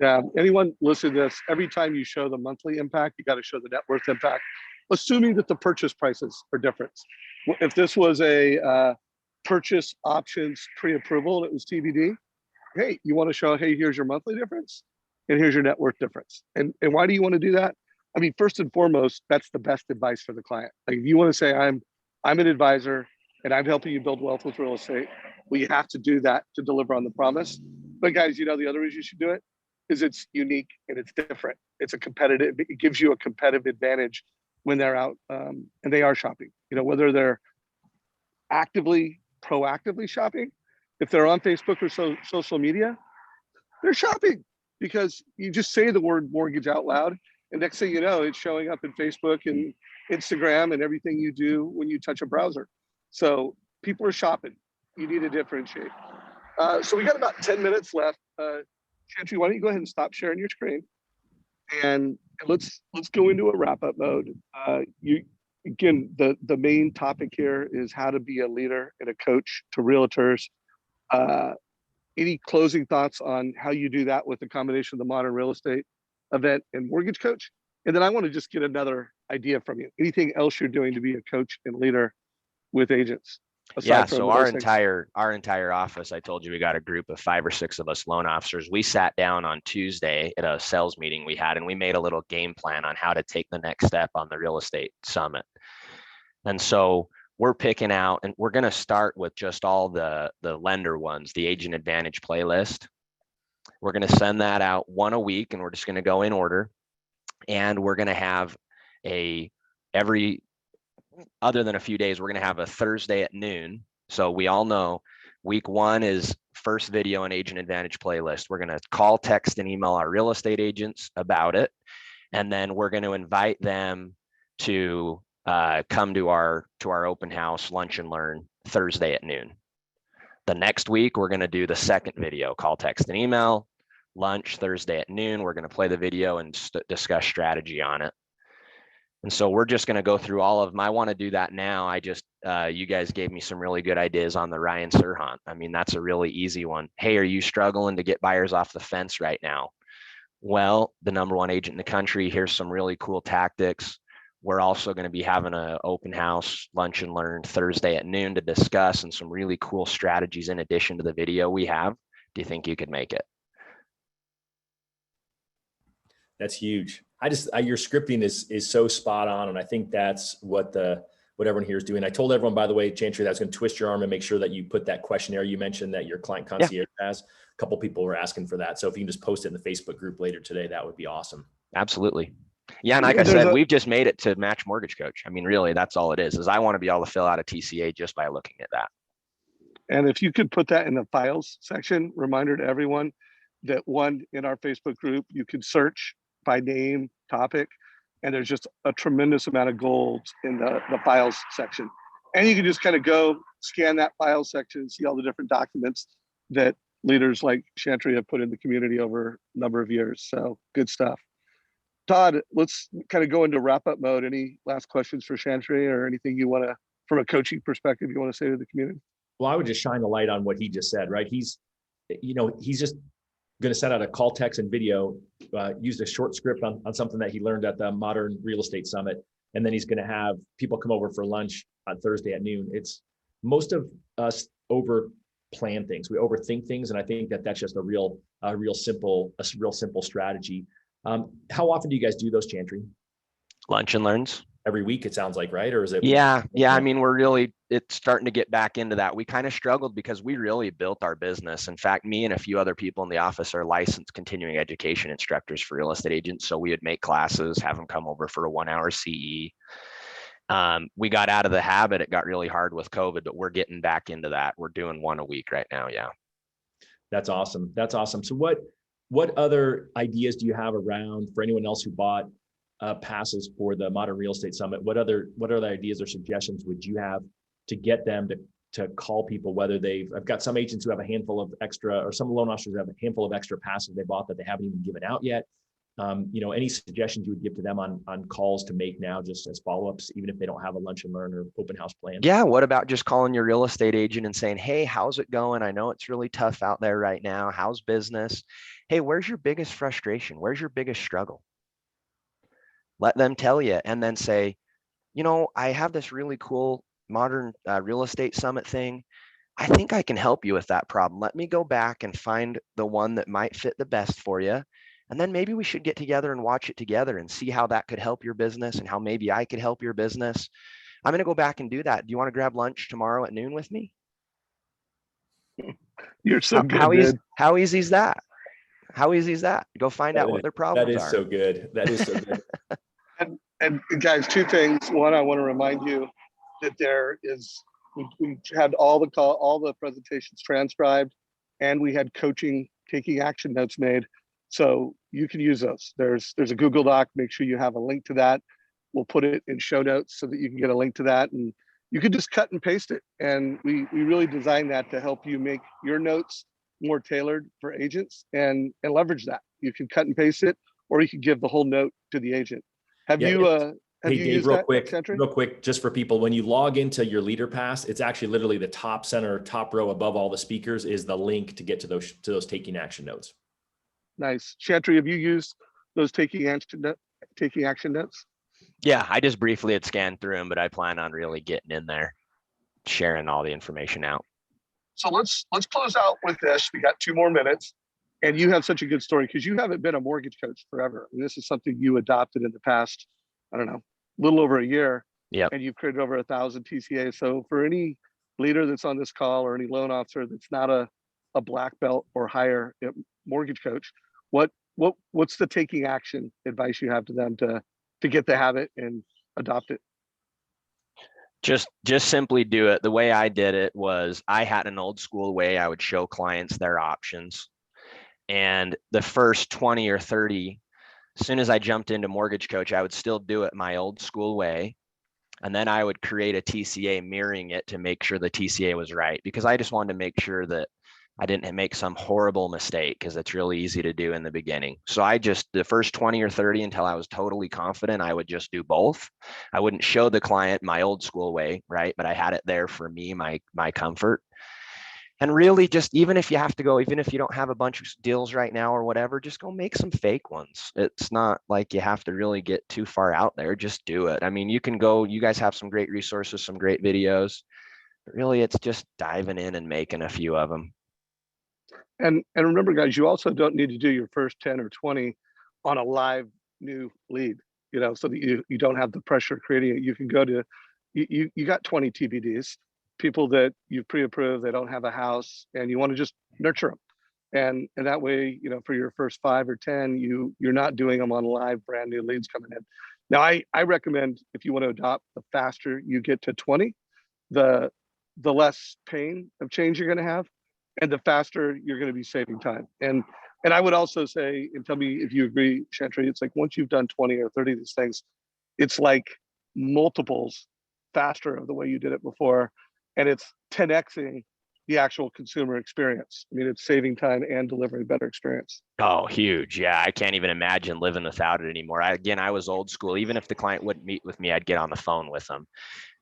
Yeah, anyone listen to this, every time you show the monthly impact, you got to show the net worth impact, assuming that the purchase prices are different. If this was a purchase options pre-approval and it was TBD, hey, you want to show, hey, here's your monthly difference and here's your net worth difference. And why do you want to do that? I mean, first and foremost, that's the best advice for the client. Like, if you want to say, I'm an advisor and I'm helping you build wealth with real estate, well, you have to do that to deliver on the promise. But guys, the other reason you should do it is it's unique and it's different. It's it gives you a competitive advantage when they're out and they are shopping, whether they're proactively shopping, if they're on Facebook or social media, they're shopping, because you just say the word mortgage out loud and next thing you know, it's showing up in Facebook and Instagram and everything you do when you touch a browser. So people are shopping. You need to differentiate. So we got about 10 minutes left. Chantry, why don't you go ahead and stop sharing your screen, and let's go into a wrap-up mode. Again, the main topic here is how to be a leader and a coach to realtors. Any closing thoughts on how you do that with the combination of the modern real estate event and mortgage coach? And then I want to just get another idea from you. Anything else you're doing to be a coach and leader with agents? Yeah, so our entire office, I told you we got a group of 5 or 6 of us loan officers. We sat down on Tuesday at a sales meeting we had, and we made a little game plan on how to take the next step on the real estate summit. And so we're picking out, and we're going to start with just all the lender ones, the Agent Advantage playlist. We're going to send that out 1 a week, and we're just going to go in order. And we're going to have other than a few days, we're going to have a Thursday at noon. So we all know week 1 is first video and Agent Advantage playlist. We're going to call, text, and email our real estate agents about it. And then we're going to invite them to come to our open house lunch and learn Thursday at noon. The next week, we're going to do the second video, call, text, and email, lunch Thursday at noon. We're going to play the video and discuss strategy on it. And so we're just going to go through all of them. I want to do that now. You guys gave me some really good ideas on the Ryan Serhant. I mean, that's a really easy one. Hey, are you struggling to get buyers off the fence right now? Well, the #1 agent in the country, here's some really cool tactics. We're also going to be having an open house lunch and learn Thursday at noon to discuss, and some really cool strategies in addition to the video we have. Do you think you could make it? That's huge. Your scripting is so spot on. And I think that's what everyone here is doing. I told everyone, by the way, Chantry, that I was going to twist your arm and make sure that you put that questionnaire you mentioned that your client concierge has. A couple people were asking for that. So if you can just post it in the Facebook group later today, that would be awesome. Absolutely. Yeah, and like I There's said, a, we've just made it to match mortgage coach. I mean, really, that's all it is I want to be able to fill out a TCA just by looking at that. and if you could put that in the files section, reminder to everyone that one in our Facebook group, you can search by name, topic, and there's just a tremendous amount of gold in the files section. And you can just kind of go scan that file section and see all the different documents that leaders like Chantry have put in the community over a number of years. So good stuff. Todd, let's kind of go into wrap up mode. Any last questions for Chantry or anything you want to, from a coaching perspective, you want to say to the community? Well, I would just shine the light on what he just said, right? He's just going to send out a call, text, and video, used a short script on something that he learned at the Modern Real Estate Summit. And then he's going to have people come over for lunch on Thursday at noon. It's most of us over plan things. We overthink things. And I think that that's just a real simple strategy. How often do you guys do those, Chantry? Lunch and learns. Every week, it sounds like, right? Or is it? Yeah. I mean, it's starting to get back into that. We kind of struggled because we really built our business. In fact, me and a few other people in the office are licensed continuing education instructors for real estate agents. So we would make classes, have them come over for a 1 hour CE. We got out of the habit. It got really hard with COVID, but we're getting back into that. We're doing one a week right now. Yeah. That's awesome. So what other ideas do you have around for anyone else who bought passes for the Modern Real Estate Summit? What other ideas or suggestions would you have to get them to call people, whether I've got some agents who have a handful of extra, or some loan officers have a handful of extra passes they bought that they haven't even given out yet. Any suggestions you would give to them on calls to make now, just as follow-ups, even if they don't have a lunch and learn or open house plan? Yeah. What about just calling your real estate agent and saying, hey, how's it going? I know it's really tough out there right now. How's business? Hey, where's your biggest frustration? Where's your biggest struggle? Let them tell you, and then say, I have this really cool Modern Real Estate Summit thing. I think I can help you with that problem. Let me go back and find the one that might fit the best for you. And then maybe we should get together and watch it together and see how that could help your business and how maybe I could help your business. I'm going to go back and do that. Do you want to grab lunch tomorrow at noon with me? You're so good, dude. How easy is that? How easy is that? Go find out what their problems are. That is so good. That is so good. And guys, two things. One, I want to remind you that we had all the presentations transcribed, and we had coaching taking action notes made. So you can use those. There's a Google Doc. Make sure you have a link to that. We'll put it in show notes so that you can get a link to that, and you can just cut and paste it. And we really designed that to help you make your notes more tailored for agents and leverage that. You can cut and paste it, or you can give the whole note to the agent. Have you Dave, used real that, quick, Chantry? real quick, just for people, when you log into your leader pass, it's actually literally the top center, top row above all the speakers is the link to get to those taking action notes. Nice. Chantry, have you used those taking action notes? Yeah, I just briefly had scanned through them, but I plan on really getting in there, sharing all the information out. So let's close out with this. We got 2 more minutes, and you have such a good story because you haven't been a mortgage coach forever. And this is something you adopted in the past, I don't know, a little over a year. Yep. And you've created over 1,000 TCAs. So for any leader that's on this call or any loan officer that's not a black belt or higher mortgage coach, what's the taking action advice you have to them to get the habit and adopt it? Just simply do it. The way I did it was I had an old school way. I would show clients their options. And the first 20 or 30, as soon as I jumped into mortgage coach, I would still do it my old school way. And then I would create a TCA mirroring it to make sure the TCA was right, because I just wanted to make sure that I didn't make some horrible mistake, because it's really easy to do in the beginning. So the first 20 or 30, until I was totally confident, I would just do both. I wouldn't show the client my old school way, right? But I had it there for me, my comfort. And really, just even if you don't have a bunch of deals right now or whatever, just go make some fake ones. It's not like you have to really get too far out there. Just do it. I mean, you guys have some great resources, some great videos, but really it's just diving in and making a few of them. And remember, guys, you also don't need to do your first 10 or 20 on a live new lead, so that you don't have the pressure of creating it. You can go to, you got 20 TBDs, people that you've pre-approved, they don't have a house, and you want to just nurture them. And that way, you know, for your first 5 or 10, you're not doing them on live brand new leads coming in. Now, I recommend if you want to adopt, the faster you get to 20, the less pain of change you're going to have, and the faster you're going to be saving time. And I would also say, and tell me if you agree, Chantry, it's like once you've done 20 or 30 of these things, it's like multiples faster of the way you did it before, and it's 10xing the actual consumer experience. I mean, it's saving time and delivering better experience. Oh, huge. Yeah. I can't even imagine living without it anymore. I was old school. Even if the client wouldn't meet with me, I'd get on the phone with them.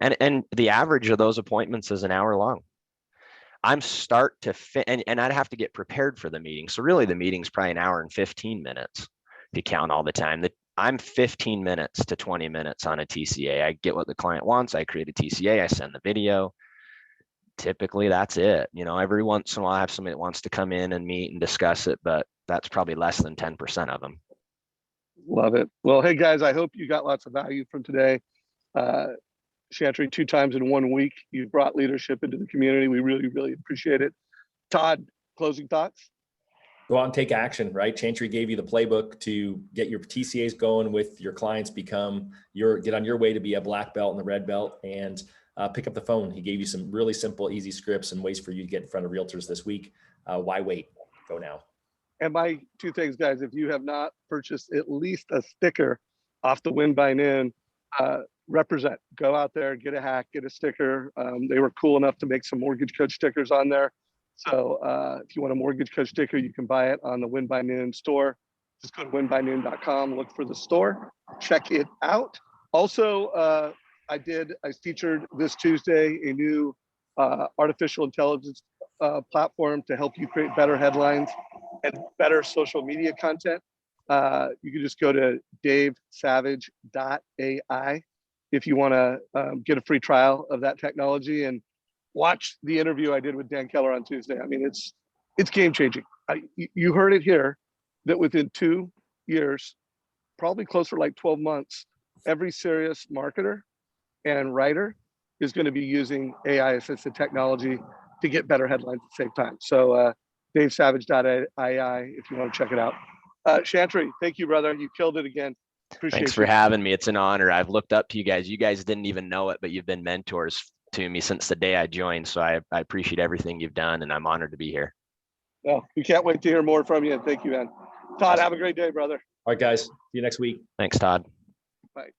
And the average of those appointments is an hour long. I'm start to fit, and I'd have to get prepared for the meeting. So really the meeting's probably an hour and 15 minutes if you count all the time. That I'm 15 minutes to 20 minutes on a TCA. I get what the client wants. I create a TCA. I send the video. Typically that's it. You know, every once in a while I have somebody that wants to come in and meet and discuss it, but that's probably less than 10% of them. Love it. Well, hey guys, I hope you got lots of value from today. Chantry, 2 times in 1 week, you've brought leadership into the community. We really, really appreciate it. Todd, closing thoughts? Go out and take action, right? Chantry gave you the playbook to get your TCAs going with your clients, get on your way to be a black belt and the red belt, and pick up the phone. He gave you some really simple, easy scripts and ways for you to get in front of realtors this week. Why wait? Go now. And my 2 things, guys, if you have not purchased at least a sticker off the Win by Noon, represent. Go out there, get a hack, get a sticker. They were cool enough to make some mortgage coach stickers on there. So if you want a mortgage coach sticker, you can buy it on the Win by Noon store. Just go to winbynoon.com, look for the store, check it out. Also, I featured this Tuesday a new artificial intelligence platform to help you create better headlines and better social media content. You can just go to davesavage.ai if you want to get a free trial of that technology and watch the interview I did with Dan Keller on Tuesday. I mean, it's game changing. You heard it here that within 2 years, probably closer to like 12 months, every serious marketer and writer is going to be using AI assisted technology to get better headlines at the same time. So davesavage.ai if you want to check it out. Chantry, thank you, brother. You killed it again. Appreciate Thanks for having me. It's an honor. I've looked up to you guys. You guys didn't even know it, but you've been mentors to me since the day I joined. So I appreciate everything you've done, and I'm honored to be here. Well, we can't wait to hear more from you. Thank you, man. Todd, have a great day, brother. All right, guys. See you next week. Thanks, Todd. Bye.